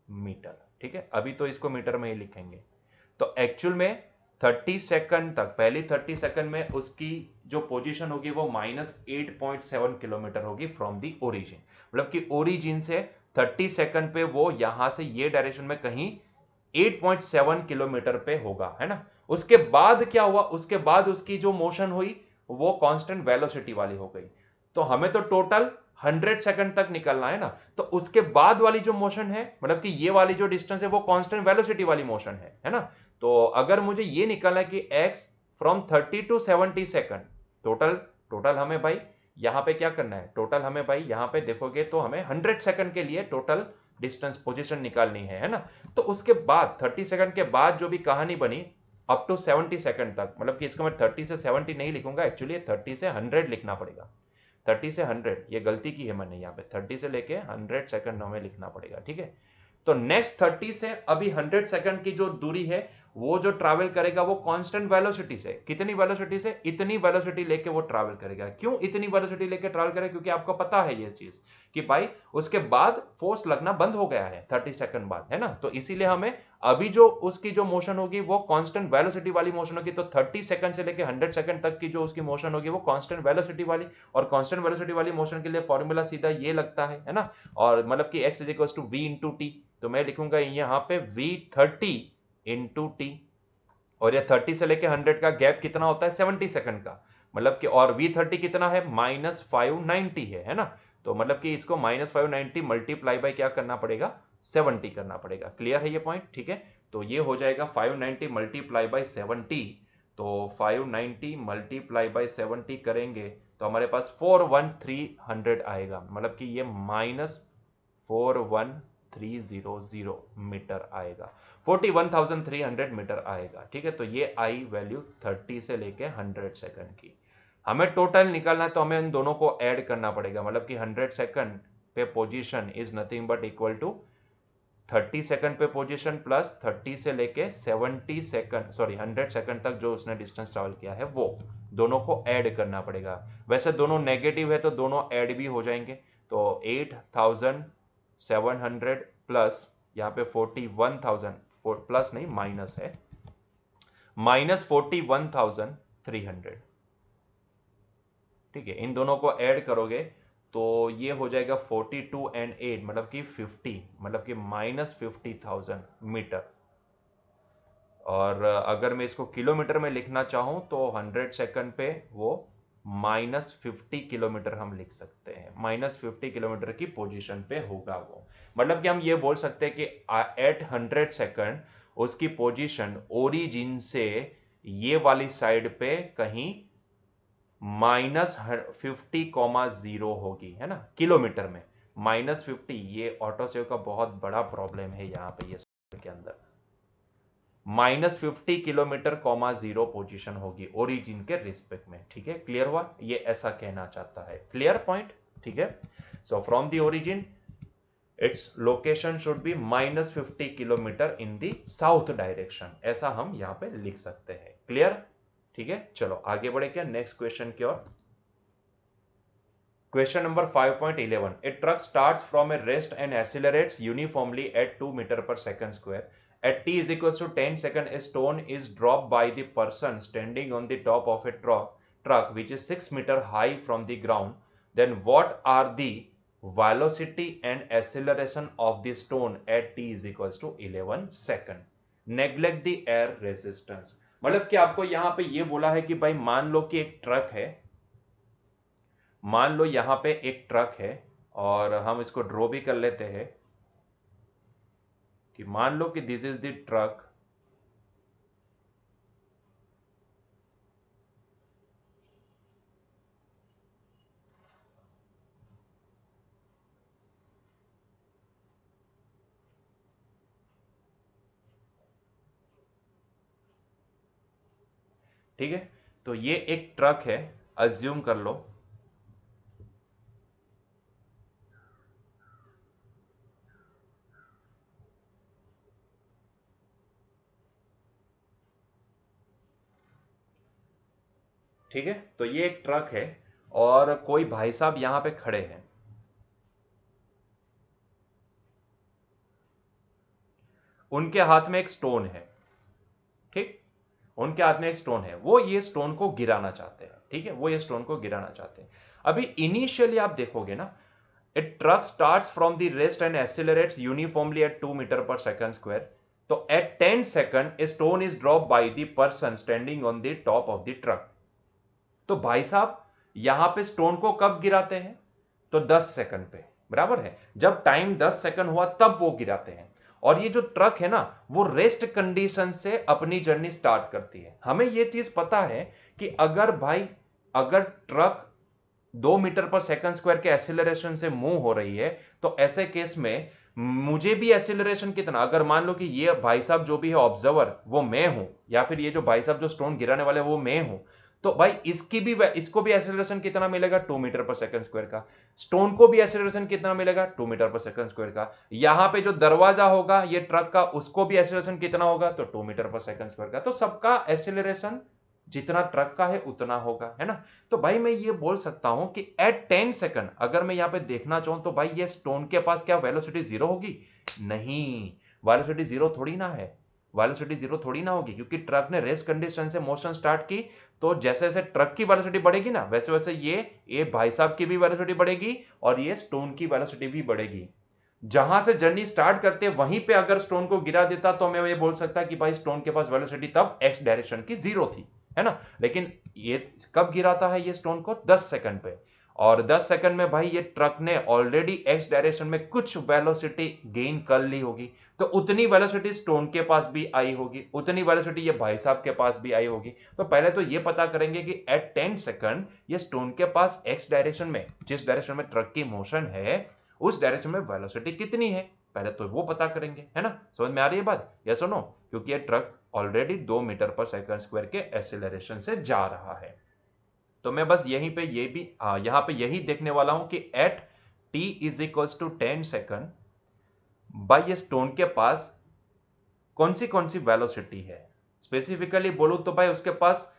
मीटर। ठीक है, अभी तो इसको मीटर में ही लिखेंगे। तो एक्चुअल में 30 सेकंड तक, पहली 30 सेकंड में उसकी जो पोजीशन होगी वो -8.7 किलोमीटर होगी फ्रॉम दी ओरिजिन, मतलब कि ओरिजिन से 30 सेकंड पे वो यहां से ये डायरेक्शन में कहीं 8.7 किलोमीटर पे होगा, है ना। उसके बाद क्या हुआ, उसके बाद उसकी जो मोशन हुई वो कांस्टेंट वेलोसिटी वाली हो गई। तो हमें तो टोटल 100 सेकंड तक निकलना है ना। तो उसके बाद वाली जो मोशन है, मतलब कि ये वाली जो डिस्टेंस है वो कांस्टेंट वेलोसिटी वाली मोशन है ना। तो अगर मुझे ये निकालना है कि x from 30 to 70 second, total total हमें भाई यहां पे क्या करना है, टोटल हमें भाई यहां पे देखोगे तो हमें 100 सेकंड के लिए टोटल डिस्टेंस पोजीशन निकालनी है ना। तो उसके बाद 30 सेकंड के बाद जो भी कहानी बनी अप टू 70 सेकंड तक, मतलब कि इसको मैं 30 से 70 नहीं लिखूंगा, एक्चुअली 30 से 100 लिखना पड़ेगा। 30 से 100, ये गलती की है मैंने, यहाँ पे 30 से लेके 100 सेकंड हमें लिखना पड़ेगा। ठीक है, तो नेक्स्ट 30 से अभी 100 सेकंड की जो दूरी है वो जो ट्रैवल करेगा वो कांस्टेंट वेलोसिटी से, कितनी वेलोसिटी से, इतनी वेलोसिटी लेके वो ट्रैवल करेगा। क्यों इतनी वेलोसिटी लेके ट्रैवल करेगा, क्योंकि आपको पता है ये चीज कि भाई उसके बाद फोर्स लगना बंद हो गया है 30 सेकंड बाद, है ना। तो इसीलिए हमें अभी जो उसकी जो मोशन होगी वो कांस्टेंट वेलोसिटी वाली मोशन होगी। तो 30 सेकंड से लेके 100 सेकंड तक की जो उसकी मोशन होगी वो कांस्टेंट वेलोसिटी वाली, और कांस्टेंट वेलोसिटी वाली मोशन के लिए फॉर्मूला सीधा ये लगता है ना। और मतलब कि x is v into T, तो मैं लिखूंगा यहाँ पे v30 इंटू टी, और ये 30 से लेके 100 का गैप कितना होता है, 70 सेकंड का, मतलब कि, और v30 कितना है, -590 है ना। तो मतलब कि इसको -590 मल्टीप्लाई बाय क्या करना पड़ेगा, 70 करना पड़ेगा। क्लियर है ये पॉइंट। ठीक है, तो ये हो जाएगा 590 मल्टीप्लाई बाय 70। तो 590 मल्टीप्लाई बाय 70 करेंगे तो हमारे पास 41300 आएगा, मतलब कि ये -41300 मीटर आएगा, 41,300 मीटर आएगा। ठीक है, तो ये आई वैल्यू 30 से लेके 100 सेकंड की। हमें टोटल निकालना है तो हमें इन दोनों को ऐड करना पड़ेगा, मतलब कि 100 सेकंड पे position is nothing but equal to 30 second पे पोजीशन प्लस 30 से लेके 70 सेकंड, सॉरी 100 सेकंड तक जो उसने डिस्टेंस ट्रैवल किया है वो दोनों को ऐड करना पड़ेगा। वैसे दोनों नेगेटिव है तो दोनों ऐड भी हो जाएंगे। तो 8700 प्लस यहाँ पे 41,000, प्लस नहीं माइनस है, -41,300। ठीक है, इन दोनों को ऐड करोगे तो ये हो जाएगा 42 एंड 8, मतलब कि 50, मतलब कि -50,000 मीटर। और अगर मैं इसको किलोमीटर में लिखना चाहूं तो 100 सेकंड पे वो -50 किलोमीटर हम लिख सकते हैं, -50 किलोमीटर की पोजीशन पे होगा वो। मतलब कि हम ये बोल सकते हैं कि एट 100 सेकंड उसकी पोजीशन ओरिजिन से ये वाली साइड पे कहीं -50,0 होगी, है ना, किलोमीटर में। -50, ये ऑटो सेव का बहुत बड़ा प्रॉब्लम है यहाँ पे ये के अंदर। -50 किलोमीटर 0 पोजीशन होगी ओरिजिन के रिस्पेक्ट में। ठीक है, क्लियर हुआ, ये ऐसा कहना चाहता है। Clear point. ठीक है, so from the origin its location should be -50 kilometre in the south direction, ऐसा हम यहाँ पे लिख सकते हैं। क्लियर। ठीक है, चलो आगे बढ़े क्या नेक्स्ट क्वेश्चन की ओर। Question number 5.11. A truck starts from a rest and accelerates uniformly at 2 meter per second square. At t is equals to 10 second, a stone is dropped by the person standing on the top of a truck which is 6 meter high from the ground. Then what are the velocity and acceleration of the stone at t is equals to 11 second? Neglect the air resistance. मतलब कि आपको यहां पे ये बोला है कि भाई मान लो कि एक ट्रक है, मान लो यहां पे एक ट्रक है, और हम इसको ड्रॉ भी कर लेते हैं कि मान लो कि दिस इज द ट्रक, ठीक है। तो ये एक ट्रक है, अज्यूम कर लो, ठीक है। तो ये एक ट्रक है और कोई भाई साहब यहां पे खड़े हैं, उनके हाथ में एक स्टोन है, ठीक, उनके हाथ में एक स्टोन है, वो ये स्टोन को गिराना चाहते हैं, ठीक है, वो ये स्टोन को गिराना चाहते हैं। अभी इनिशियली आप देखोगे ना, a truck starts from the rest and accelerates uniformly at 2 metre पर सेकंड स्क्वायर। तो at 10 second a stone is drop by the person standing on the top of the truck. तो भाई साहब यहां पे स्टोन को कब गिराते हैं? तो 10 सेकंड पे, बराबर है, जब टाइम 10 सेकंड हुआ तब वो गिराते हैं। और ये जो ट्रक है ना, वो रेस्ट कंडीशन से अपनी जर्नी स्टार्ट करती है। हमें ये चीज पता है कि अगर भाई, अगर ट्रक 2 मीटर पर सेकंड स्क्वायर के एक्सीलरेशन से मूव हो रही है, तो ऐसे केस में मुझे भी एक्सीलरेशन कितना, अगर मान लो कि ये भाई साहब जो भी है ऑब्जर्वर वो मैं हूं, या फिर ये जो भाई साहब जो स्टोन गिराने वाले वो मैं हूं, तो भाई इसको भी एक्सीलरेशन कितना मिलेगा? 2 मीटर पर सेकंड स्क्वायर का। स्टोन को भी एक्सीलरेशन कितना मिलेगा? 2 मीटर पर सेकंड स्क्वायर का। यहां पे जो दरवाजा होगा ये ट्रक का, उसको भी एक्सीलरेशन कितना होगा? तो 2 मीटर पर सेकंड स्क्वायर का। तो सबका एक्सीलरेशन जितना ट्रक का है उतना होगा, है ना। तो भाई मैं ये बोल सकता हूं कि एट 10 सेकंड अगर मैं यहां पे देखना चाहूं तो भाई ये स्टोन के पास क्या वेलोसिटी जीरो होगी? नहीं, वेलोसिटी जीरो थोड़ी ना है, वेलोसिटी जीरो थोड़ी ना होगी, क्योंकि ट्रक ने रेस्ट कंडीशन से मोशन स्टार्ट की। तो जैसे जैसे ट्रक की वेलोसिटी बढ़ेगी ना, वैसे वैसे ये भाई साहब की भी वेलोसिटी बढ़ेगी और ये स्टोन की वेलोसिटी भी बढ़ेगी। जहां से जर्नी स्टार्ट करते वहीं पे अगर स्टोन को गिरा देता तो मैं ये बोल सकता कि भाई स्टोन के पास वेलोसिटी तब एक्स डायरेक्शन की जीरो थी, है ना। लेकिन ये कब गिराता है ये स्टोन को? 10 सेकंड पे। और 10 सेकंड में भाई ये ट्रक ने ऑलरेडी एक्स डायरेक्शन में कुछ वेलोसिटी गेन कर ली होगी, तो उतनी वेलोसिटी स्टोन के पास भी आई होगी, उतनी वेलोसिटी ये भाई साहब के पास भी आई होगी। तो पहले तो ये पता करेंगे कि एट 10 सेकंड ये स्टोन के पास एक्स डायरेक्शन में, जिस डायरेक्शन में ट्रक की मोशन है उस डायरेक्शन में वेलोसिटी कितनी है, पहले तो वो पता करेंगे, है ना। समझ में आ रही है बात? यस और नो? क्योंकि ये ट्रक ऑलरेडी 2 मीटर पर सेकंड स्क्वायर के एक्सेलरेशन से जा रहा है। तो मैं बस यहीं पे ये भी यहां पे यही देखने वाला हूं कि at T is equals to 10 second by ये स्टोन के पास कौन सी वेलोसिटी है। स्पेसिफिकली बोलूं तो भाई उसके पास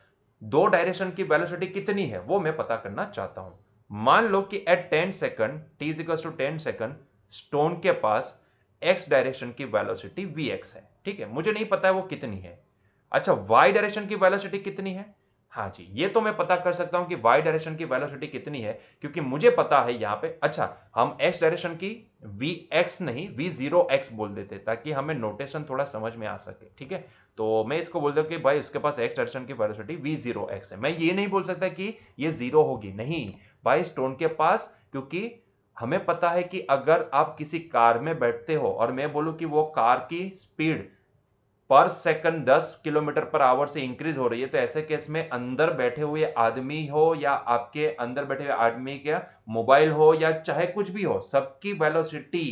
दो डायरेक्शन की वेलोसिटी कितनी है वो मैं पता करना चाहता हूं। मान लो कि at 10 second T is equals to 10 second stone के पास एक्स डायरेक्शन की वेलोसिटी वी एक्स है, ठीक है, मुझे नहीं पता है वो कितनी है। अच्छा, वाई डायरेक्शन की वेलोसिटी कितनी है? हाँ जी, ये तो मैं पता कर सकता हूं कि वाई डायरेक्शन की वेलोसिटी कितनी है, क्योंकि मुझे पता है यहां पे। अच्छा, हम एक्स डायरेक्शन की वी एक्स नहीं वी जीरो एक्स बोल देते ताकि हमें नोटेशन थोड़ा समझ में आ सके, ठीक है। तो मैं इसको बोल दूं कि भाई उसके पास एक्स डायरेक्शन की वेलोसिटी वी जीरो एक्स है। मैं ये नहीं बोल सकता कि ये जीरो होगी, नहीं भाई, स्टोन के पास, क्योंकि हमें पता है कि अगर आप किसी कार में बैठते हो और मैं बोलूं कि वो कार की स्पीड पर सेकंड 10 किलोमीटर पर आवर से इंक्रीज हो रही है, तो ऐसे केस में अंदर बैठे हुए आदमी हो या आपके अंदर बैठे हुए आदमी का मोबाइल हो या चाहे कुछ भी हो, सबकी वेलोसिटी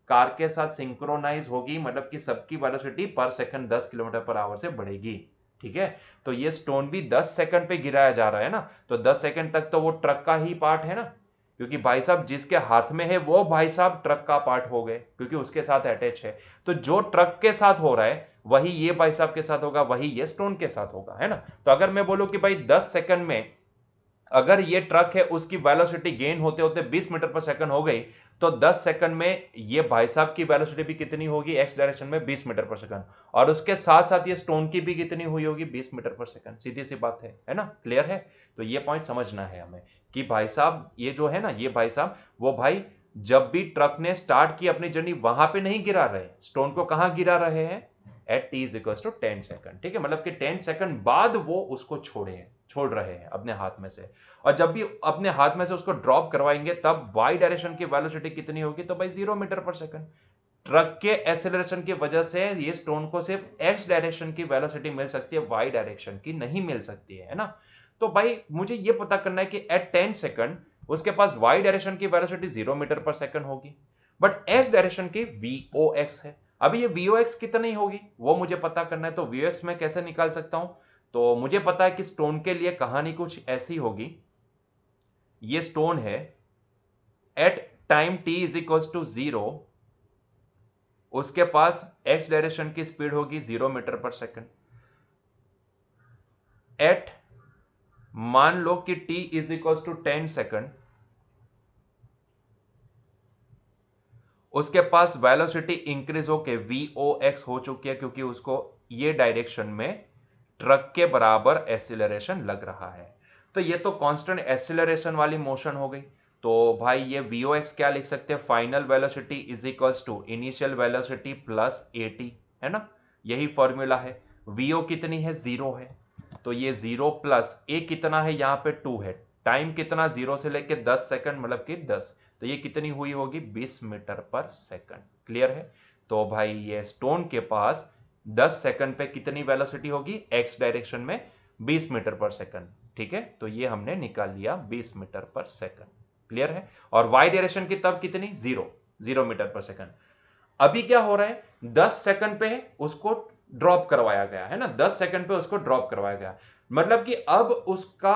कार के साथ सिंक्रोनाइज होगी, मतलब कि सबकी वेलोसिटी पर सेकंड 10 किलोमीटर पर आवर से बढ़ेगी, ठीक है। तो ये स्टोन भी 10 सेकंड पे गिराया जा रहा है ना, तो 10 सेकंड तक तो वो ट्रक का ही पार्ट है ना, क्योंकि भाई साहब जिसके हाथ में है वो भाई साहब ट्रक का पार्ट हो गए, क्योंकि उसके साथ अटैच है। तो जो ट्रक के साथ हो रहा है वही ये भाई साहब के साथ होगा, वही ये स्टोन के साथ होगा, है ना। तो अगर मैं बोलूं कि भाई 10 सेकंड में अगर ये ट्रक है उसकी वेलोसिटी गेन होते होते 20 मीटर पर सेकंड हो गई, तो 10 सेकंड में ये भाई साहब की वेलोसिटी भी कितनी होगी एक्स डायरेक्शन में? 20 मीटर पर सेकंड। और उसके साथ साथ ये स्टोन की भी कितनी हुई होगी? 20 मीटर पर सेकंड। सीधी सी बात है ना, क्लियर है। तो ये पॉइंट समझना है हमें कि भाई साहब ये जो है ना, ये भाई साहब वो भाई जब भी ट्रक ने स्टार्ट की अपनी जर्नी वहां पे नहीं गिरा रहे, स्टोन को कहां गिरा रहे हैं? At T is equal to 10 second. ठीक है, मतलब कि 10 सेकंड बाद वो उसको छोड़ रहे हैं अपने हाथ में से, और जब भी अपने हाथ में से उसको ड्रॉप करवाएंगे तब वाई डायरेक्शन की वेलोसिटी कितनी होगी, तो भाई 0 मीटर पर सेकंड। ट्रक के एक्सेलरेशन की वजह से ये स्टोन को सिर्फ एक्स डायरेक्शन की वेलोसिटी मिल सकती है, वाई डायरेक्शन की नहीं मिल सकती है ना। तो भाई मुझे ये पता करना है कि एट 10 सेकंड उसके पास वाई डायरेक्शन की वेलोसिटी 0 मीटर पर सेकंड होगी, बट एक्स डायरेक्शन की VOX है। अभी ये VOX कितनी होगी वो मुझे पता करना है, तो VOX मैं कैसे निकाल सकता हूं, तो मुझे पता है कि स्टोन के लिए कहानी कुछ ऐसी होगी। ये स्टोन है, at time t is equal to 0 उसके पास एक्स डायरेक्शन की स्पीड होगी 0 मीटर पर सेकंड। एट मान लो कि t is equal to 10 second उसके पास वेलोसिटी इंक्रीज होके VOX हो चुकी है, क्योंकि उसको ये डायरेक्शन में ट्रक के बराबर एक्सीलरेशन लग रहा है। तो ये तो कांस्टेंट एक्सीलरेशन वाली मोशन हो गई। तो भाई ये VOX क्या लिख सकते हैं, final velocity is equals to initial velocity plus AT, है ना, यही फॉर्मूला है। VO कितनी है, 0 है, तो ये 0 प्लस A कितना है, यहां पे 2 है, टाइम कितना 0 से लेके 10 सेकंड मतलब कि 10, तो ये कितनी हुई होगी 20 मीटर पर सेकंड। क्लियर है। तो भाई ये स्टोन के पास 10 सेकंड पे कितनी वेलोसिटी होगी एक्स डायरेक्शन में, 20 मीटर पर सेकंड। ठीक है, तो ये हमने निकाल लिया 20 मीटर पर सेकंड। क्लियर है। और वाई डायरेक्शन की तब कितनी, 0 मीटर पर सेकंड। अभी क्या हो रहा है, 10 सेकंड पे उसको ड्रॉप करवाया गया है ना, 10 सेकंड पे उसको ड्रॉप करवाया गया, मतलब कि अब उसका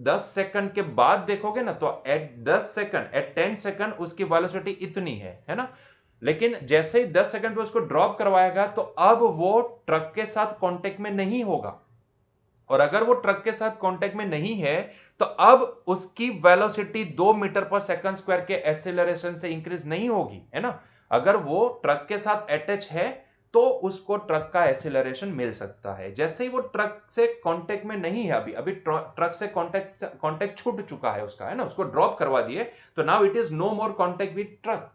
10 सेकंड के बाद देखोगे ना, तो एट 10 सेकंड एट 10 सेकंड उसकी वेलोसिटी इतनी है ना। लेकिन जैसे ही 10 सेकंड पे उसको ड्रॉप करवाया गया तो अब वो ट्रक के साथ कांटेक्ट में नहीं होगा, और अगर वो ट्रक के साथ कांटेक्ट में नहीं है तो अब उसकी वेलोसिटी 2 मीटर पर सेकंड स्क्वायर के एक्सेलरेशन से इंक्रीज नहीं होगी, है ना। अगर वो ट्रक के साथ अटैच है तो उसको ट्रक का एक्सेलरेशन मिल सकता है। जैसे ही वो ट्रक से कांटेक्ट में नहीं है, अभी अभी ट्रक से कांटेक्ट छूट चुका है उसका, है ना, उसको ड्रॉप करवा दिए, तो now it is no more contact with truck.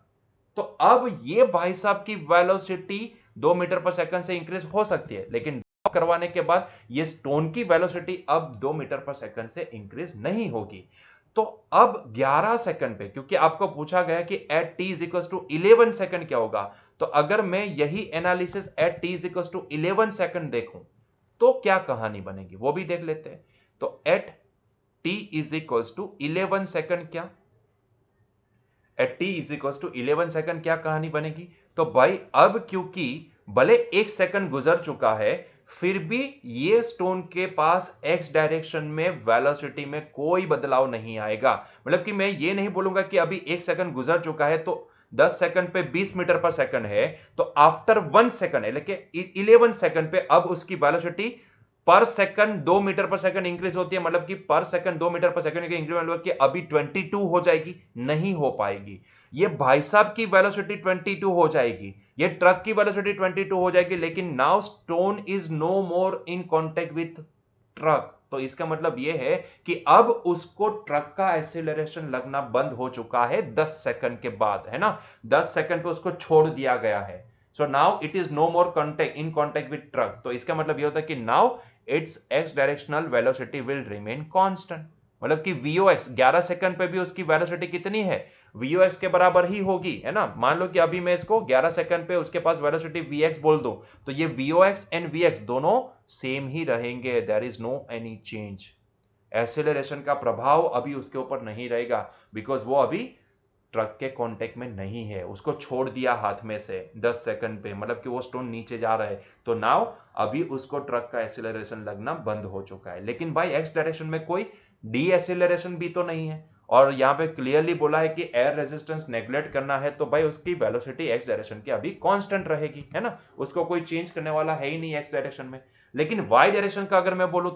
तो अब ये भाई साहब की वेलोसिटी 2 मीटर पर सेकंड से इंक्रीज हो सकती है, लेकिन ड्रॉप करवाने के बाद ये स्टोन की वेलोसिटी अब 2 मीटर पर सेकंड से इंक्रीज नहीं होगी। तो अब 11 सेकंड पे, क्योंकि आपको पूछा गया कि at t is equal to 11 second क्या होगा, तो अगर मैं यही analysis at t is equal to 11 second देखूं तो क्या कहानी बनेगी वो भी देख लेते हैं। तो at t is equal to 11 second क्या, at t is equal to 11 second क्या कहानी बनेगी, तो भाई अब क्योंकि भले एक सेकंड गुजर चुका है फिर भी ये स्टोन के पास एक्स डायरेक्शन में वेलोसिटी में कोई बदलाव नहीं आएगा। मतलब कि मैं ये नहीं बोलूंगा कि अभी एक सेकंड गुजर चुका है तो 10 सेकंड पे 20 मीटर पर सेकंड है, तो आफ्टर 1 सेकंड है, लेकिन 11 सेकंड पे अब उसकी वेलोसिटी पर सेकंड 2 मीटर पर सेकंड इंक्रीज होती है, मतलब कि पर सेकंड 2 मीटर पर सेकंड की इंक्रीमेंट मतलब कि अभी 22 हो जाएगी, नहीं हो पाएगी। ये भाई साहब की वेलोसिटी 22 हो जाएगी, ये ट्रक की वेलोसिटी 22 हो जाएगी, लेकिन now stone is no more in contact with truck. तो इसका मतलब यह है कि अब उसको ट्रक का एक्सीलरेशन लगना बंद हो चुका है 10 सेकंड के बाद, है ना, 10 सेकंड पे उसको छोड़ दिया गया है। So now it is no more contact in contact with truck. तो इसका मतलब यह होता है कि now it's X directional velocity will remain constant, मतलब कि VOX 11 सेकंड पे भी उसकी वेलोसिटी कितनी है, VOX के बराबर ही होगी, है ना। मान लो कि अभी मैं इसको 11 सेकंड पे उसके पास वेलोसिटी VX बोल दूं, तो ये VOX एंड VX दोनों सेम ही रहेंगे, there is no any change. Acceleration का प्रभाव अभी उसके ऊपर नहीं रहेगा, बिकॉज वो अभी ट्रक के कांटेक्ट में नहीं है, उसको छोड़ दिया हाथ में से 10 सेकंड पे, मतलब कि वो स्टोन नीचे जा रहा है, तो नाउ अभी उसको ट्रक का एक्सेलरेशन लगना बंद हो चुका है। लेकिन भाई एक्स डायरेक्शन में कोई डी एक्सेलरेशन भी तो नहीं है, और यहां पे क्लियरली बोला है कि एयर रेजिस्टेंस नेग्लेक्ट करना है, तो भाई उसकी वेलोसिटी एक्स डायरेक्शन की अभी कांस्टेंट रहेगी, है ना, उसको कोई चेंज करने वाला है ही नहीं एक्स डायरेक्शन में। लेकिन वाई डायरेक्शन का अगर मैं बोलूं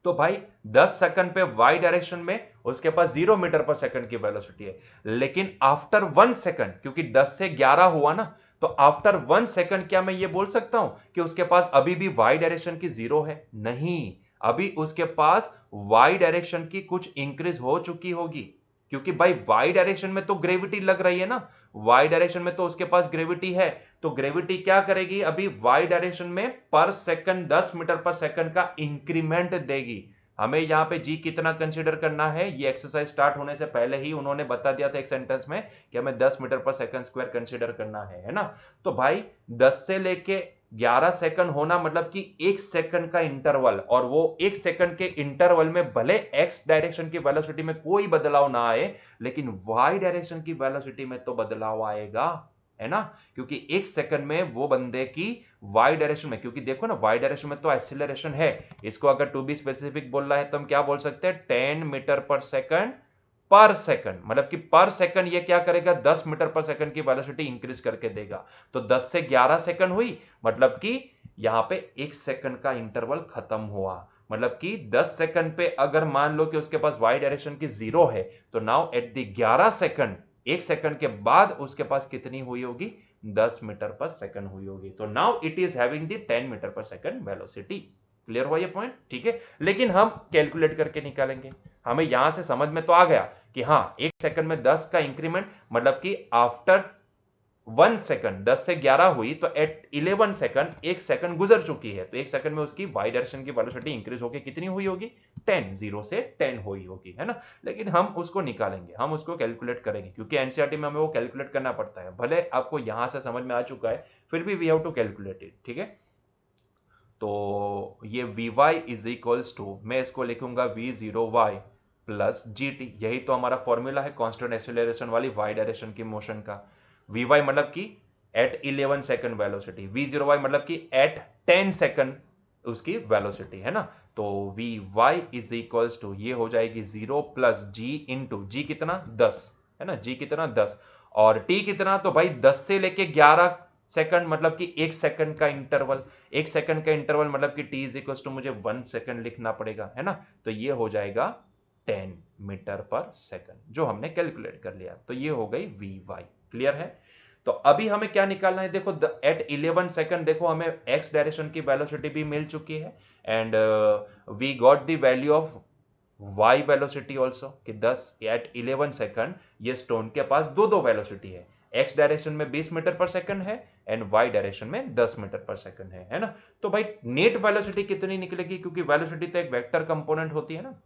तो भाई 10 सेकंड पे वाई डायरेक्शन में उसके पास 0 मीटर पर सेकंड की वेलोसिटी है, लेकिन आफ्टर 1 सेकंड, क्योंकि 10 से 11 हुआ ना, तो आफ्टर 1 सेकंड क्या मैं ये बोल सकता हूं कि उसके पास अभी भी वाई डायरेक्शन की 0 है, नहीं, अभी उसके पास वाई डायरेक्शन की कुछ इंक्रीज हो चुकी होगी। क्योंकि भाई वाई डायरेक्शन में तो ग्रेविटी लग रही है ना, वाई डायरेक्शन में तो उसके पास ग्रेविटी है, तो ग्रेविटी क्या करेगी, अभी वाई डायरेक्शन में पर सेकंड 10 मीटर पर सेकंड का इंक्रीमेंट देगी। हमें यहां पे जी कितना कंसीडर करना है, ये एक्सरसाइज स्टार्ट होने से पहले ही उन्होंने बता दिया था एक सेंटेंस में कि हमें 10 मीटर पर सेकंड स्क्वायर कंसीडर करना है ना। तो भाई 10 से लेके 11 सेकंड होना मतलब कि एक सेकंड का इंटरवल, और वो एक सेकंड के इंटरवल में भले एक्स डायरेक्शन की वेलोसिटी में कोई बदलाव ना आए, लेकिन वाई डायरेक्शन की वेलोसिटी में तो बदलाव आएगा, है ना। क्योंकि एक सेकंड में वो बंदे की वाई डायरेक्शन में, क्योंकि देखो ना वाई डायरेक्शन में तो एक्सीलरेशन है, इसको अगर टू बी स्पेसिफिक बोल रहा है तो हम क्या बोल सकते हैं, 10 मीटर पर सेकंड, मतलब कि पर सेकंड ये क्या करेगा, 10 मीटर पर सेकंड की वेलोसिटी इंक्रीज करके देगा। तो 10 से 11 सेकंड हुई, मतलब कि यहां पे एक सेकंड का इंटरवल खत्म हुआ, मतलब कि 10 सेकंड पे अगर मान लो कि उसके पास वाई डायरेक्शन की 0 है, तो नाउ एट द 11 सेकंड, एक सेकंड के बाद उसके पास कितनी हुई होगी, 10 मीटर पर सेकंड हुई होगी। तो now it is having the 10 metre पर सेकंड वेलोसिटी। क्लियर हुआ ये पॉइंट, ठीक है। लेकिन हम कैलकुलेट करके निकालेंगे, हमें यहां से समझ में तो आ गया कि हाँ एक सेकंड में 10 का इंक्रीमेंट, मतलब कि आफ्टर 1 सेकंड 10 से 11 हुई, तो एट 11 सेकंड एक सेकंड गुजर चुकी है, तो एक सेकंड में उसकी वाई डायरेक्शन की वेलोसिटी इंक्रीज होकर कितनी हुई होगी, 10, 0 से 10 हुई होगी, है ना। लेकिन हम उसको निकालेंगे, हम उसको कैलकुलेट करेंगे, क्योंकि एनसीईआरटी में हमें वो कैलकुलेट करना पड़ता है, भले आपको यहां से समझ में आ चुका है, फिर भी we have to calculate it, ठीक है। तो ये V Y is equals to, मैं इसको लिखूंगा V zero Y plus G T, यही तो हमारा फॉर्मूला है कांस्टेंट एक्सीलरेशन वाली वाई डायरेक्शन की मोशन का। वी वाई मतलब कि at 11 second velocity, V zero Y मतलब कि एट 10 सेकंड उसकी वेलोसिटी, है ना। तो V Y is equals to ये हो जाएगी 0 प्लस जी इंटू जी कितना 10, है ना, जी कितना 10, और टी कितना, तो भाई 10 से लेके 11 सेकंड, मतलब कि एक सेकंड का इंटरवल, एक सेकंड का इंटरवल मतलब कि टी इज इक्वल टू मुझे 1 सेकंड लिखना पड़ेगा, है ना। तो ये हो जाएगा 10 मीटर पर सेकंड, जो हमने कैलकुलेट कर लिया, तो ये हो गई वी वाई। क्लियर है। तो अभी हमें क्या निकालना है, देखो एट 11 सेकंड देखो हमें एक्स डायरेक्शन की वेलोसिटी भी मिल चुकी है, and we got the value of Y velocity also, कि 10 एट 11 सेकंड ये स्टोन के पास दो दो वेलोसिटी है, एक्स डायरेक्शन में 20 मीटर पर सेकंड है एंड वाई डायरेक्शन में 10 मीटर पर सेकंड है ना। तो भाई नेट वेलोसिटी कितनी निकलेगी, क्योंकि वेलोसिटी तो एक वेक्टर कंपोनेंट होती है ना,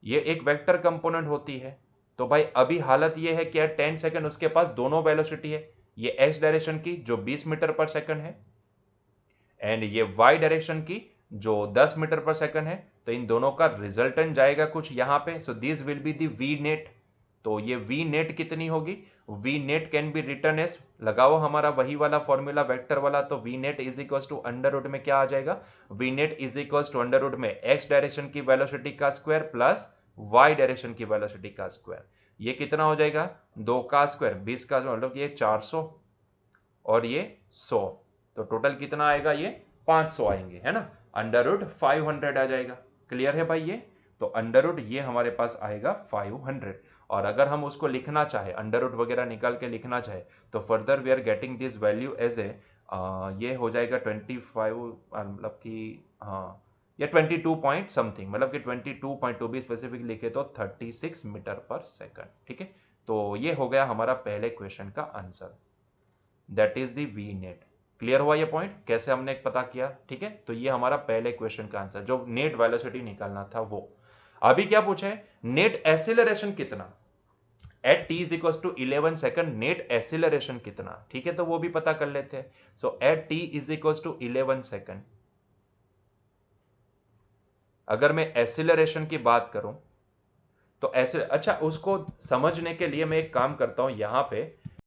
ये एक वेक्टर कंपोनेंट होती है। तो भाई अभी हालत ये है कि 10 सेकंड उसके पास दोनों वेलोसिटी है, ये एक्स डायरेक्शन की जो 20 मीटर पर सेकंड है, एंड ये वाई डायरेक्शन की जो 10 मीटर पर सेकंड है। तो इन दोनों का रिजल्टेंट जाएगा कुछ यहां पे, so this will be the V net. तो ये वी नेट कितनी होगी, V net can be written as, लगाओ हमारा वही वाला फॉर्मूला वेक्टर वाला, तो V net is equal to under root में क्या आ जाएगा, V net is equal to under root में एक्स डायरेक्शन की वेलोसिटी का स्क्वायर प्लस वाई डायरेक्शन की वेलोसिटी का स्क्वायर। ये कितना हो जाएगा, 2 का स्क्वायर 20 का, मतलब ये 400 और ये 100, तो टोटल कितना आएगा, ये 500 आएंगे, है ना। अंडर रूट 500 आ जाएगा। क्लियर है भाई ये। तो अंडर रूट ये हमारे पास आएगा 500, और अगर हम उसको लिखना चाहे अंडर रूट वगैरह निकाल के लिखना चाहे, तो further we are getting this value as a, ये हो जाएगा 25, मतलब कि हाँ ये 22 पॉइंट समथिंग, मतलब कि 22.2 भी स्पेसिफिक लिखे तो 36 मीटर पर सेकंड, ठीक है। तो ये हो गया हमारा पहले क्वेश्चन का answer, that is the V net. Clear हुआ ये पॉइंट, कैसे हमने पता किया, ठीक है। तो ये हमारा पहले क्वेश्चन का आंसर, जो नेट वेलोसिटी निकालना था वो। अभी क्या पूछा है, नेट एक्सीलरेशन कितना, at T is equal to 11 second net acceleration कितना, ठीक है, तो वो भी पता कर लेते हैं। So at T is equal to 11 second, अगर मैं एक्सीलरेशन की बात करूं तो ऐसे, अच्छा उसको समझने के लिए मैं एक काम करता हूं, यहां पे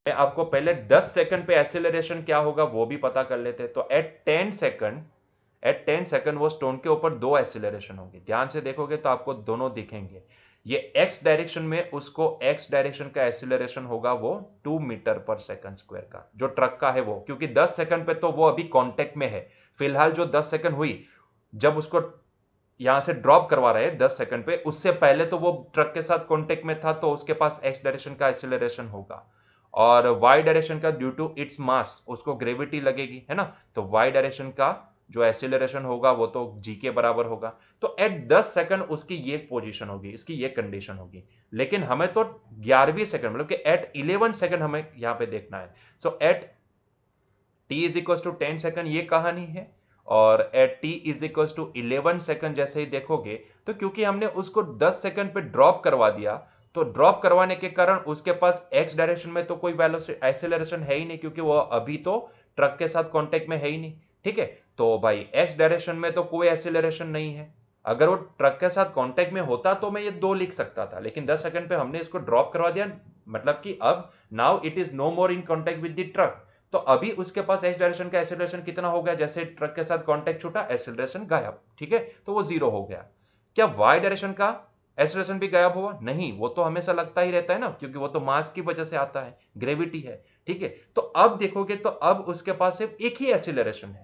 मैं आपको पहले 10 सेकंड पे एक्सीलरेशन क्या होगा वो भी पता कर लेते हैं। तो एट 10 सेकंड वो स्टोन के ऊपर दो एक्सीलरेशन होंगे, ध्यान से देखोगे तो आपको दोनों दिखेंगे। ये एक्स डायरेक्शन में उसको एक्स डायरेक्शन का एक्सीलरेशन होगा वो 2 मीटर पर सेकंड स्क्वायर का, जो ट्रक का है वो, क्योंकि 10 सेकंड पे तो वो अभी कांटेक्ट में है फिलहाल, जो 10 सेकंड हुई जब उसको यहां से ड्रॉप करवा रहे हैं 10 सेकंड पे, उससे पहले तो वो ट्रक के साथ कांटेक्ट में था, तो उसके पास एक्स डायरेक्शन का एक्सीलरेशन होगा, और वाई डायरेक्शन का ड्यू टू इट्स मास उसको ग्रेविटी लगेगी, है ना। तो वाई डायरेक्शन का जो एक्सीलरेशन होगा वो तो जी के बराबर होगा। तो एट 10 सेकंड उसकी ये पोजीशन होगी, इसकी ये कंडीशन होगी। लेकिन हमें तो 11वीं सेकंड मतलब कि एट 11 सेकंड हमें यहां पे देखना है। So at T is equal to 10 second ये कहानी है, और at T is equal to 11 second जैसे ही देखोगे तो क्योंकि हमने उसको 10 सेकंड पे ड्रॉप करवा दिया, तो ड्रॉप करवाने के कारण उसके पास एक्स डायरेक्शन में तो कोई एक्सेलरेशन है ही नहीं, क्योंकि वो अभी तो ट्रक के साथ कांटेक्ट में है ही नहीं। ठीक है, तो भाई एक्स डायरेक्शन में तो कोई एक्सेलरेशन नहीं है। अगर वो ट्रक के साथ कांटेक्ट में होता तो मैं ये 2 लिख सकता था, लेकिन 10 सेकंड पे हमने इसको ड्रॉप करवा दिया, मतलब कि अब now it is no more in contact with the truck. तो अभी उसके पास एक्स डायरेक्शन का एक्सेलरेशन कितना हो गया, जैसे ट्रक के साथ कांटेक्ट छूटा एक्सेलरेशन गायब। ठीक है, तो वो 0 हो गया। क्या वाई डायरेक्शन का एक्सेलरेशन भी गायब हुआ? नहीं, वो तो हमेशा लगता ही रहता है ना, क्योंकि वो तो मास की वजह से आता है, ग्रेविटी है। ठीक है, तो अब देखोगे तो अब उसके पास सिर्फ एक ही एक्सेलरेशन है।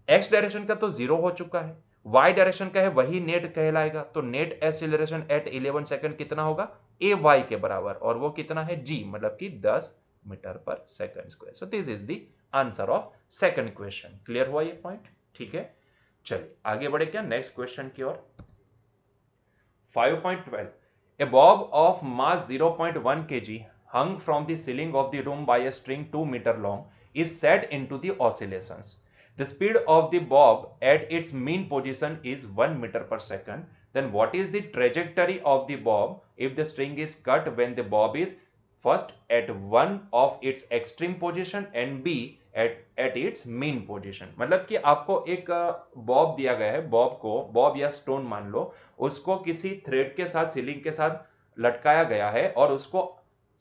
एक्स डायरेक्शन का तो 0 हो चुका है, वाई डायरेक्शन का है वही नेट कहलाएगा। तो नेट एक्सेलरेशन एट 11 सेकंड कितना होगा? ए वाई के बराबर, और वो कितना है? जी, मतलब कि 10 मीटर पर second square. So this is the answer of second question. Clear हुआ ये पॉइंट? ठीक है, चलिए आगे बढ़े क्या नेक्स्ट क्वेश्चन की ओर। 5.12 A bob of mass 0.1 kg hung from the ceiling of the room by a string 2 meter long is set into the oscillations. The speed of the bob at its mean position is 1 meter per second. Then what is the trajectory of the bob if the string is cut when the bob is first at one of its extreme position and b at its mean position? मतलब कि आपको एक Bob दिया गया है, Bob को, Bob या stone मान लो, उसको किसी थ्रेड के साथ सीलिंग के साथ लटकाया गया है और उसको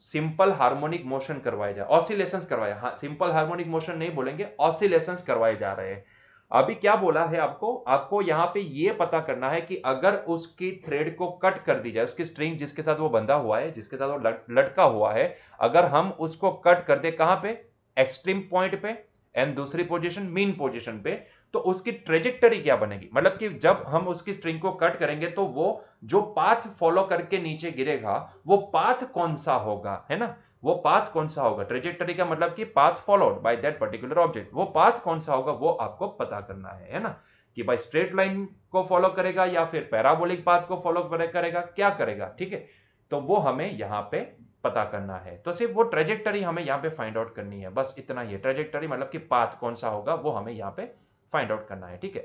सिंपल हार्मोनिक मोशन करवाए जा, ऑसिलेशंस करवाए, हाँ सिंपल हार्मोनिक मोशन नहीं बोलेंगे, ऑसिलेशंस करवाए जा रहे हैं। अभी क्या बोला है आपको? आपको यहां पे ये पता करना है कि अगर उसकी थ्रेड को कट कर दी जाए, उसकी स्ट्रिंग जिसके साथ वो बंधा हुआ है, जिसके साथ वो लटका हुआ है, अगर हम उसको कट कर दे कहां पे? एक्सट्रीम पॉइंट पे, एंड दूसरी पोजीशन मीन पोजीशन पे, तो उसकी ट्रेजेक्टरी क्या बनेगी? मतलब कि जब हम उसकी स्ट्रिंग को कट करेंगे तो वो जो पाथ फॉलो करके नीचे गिरेगा वो पाथ कौन सा होगा, है ना? वो पाथ कौन सा होगा? ट्रेजेक्टरी का मतलब कि path followed by that particular object, वो पाथ कौन सा होगा वो आपको पता करना है ना? कि भाई स्ट्रेट लाइन को फॉलो करेगा या फिर पैराबोलिक पाथ को फॉलो करेगा, क्या करेगा? ठीक है, तो वो हमें यहां पे पता करना है। तो सिर्फ वो ट्रेजेक्टरी हमें यहां पे फाइंड आउट करनी है, बस इतना ही। ट्रेजेक्टरी मतलब कि पाथ कौन सा होगा वो हमें यहां पे फाइंड आउट करना है। ठीक है,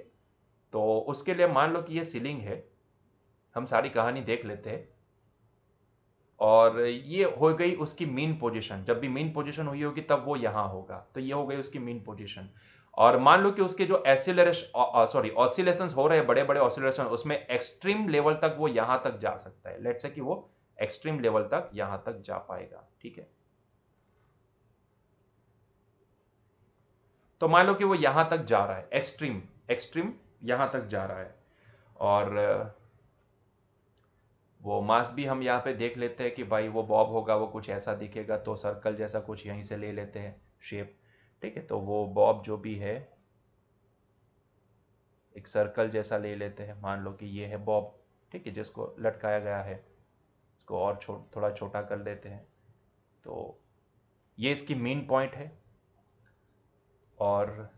तो उसके लिए मान लो कि ये सीलिंग है, हम सारी कहानी देख लेते हैं। और ये हो गई उसकी मीन पोजीशन, जब भी मीन पोजीशन हुई होगी तब वो यहां होगा, तो ये हो गई उसकी मीन पोजीशन। और मान लो कि उसके जो ऑसिलेशंस हो रहे हैं, बड़े बड़े ऑसिलेशन, उसमें एक्सट्रीम लेवल तक वो यहां तक जा सकता है। लेट्स से कि वो एक्सट्रीम लेवल तक यहां तक जा पाएगा। ठीक है, तो मान लो कि वो यहां तक जा रहा है, एक्सट्रीम एक्सट्रीम यहां तक जा रहा है। और वो मास भी हम यहाँ पे देख लेते हैं कि भाई वो बॉब होगा, वो कुछ ऐसा दिखेगा, तो सर्कल जैसा कुछ यहीं से ले लेते हैं शेप। ठीक है, तो वो बॉब जो भी है एक सर्कल जैसा ले लेते हैं, मान लो कि ये है बॉब। ठीक है, जिसको लटकाया गया है, इसको और थोड़ा छोटा कर लेते हैं। तो ये इसकी मेन पॉइंट है, और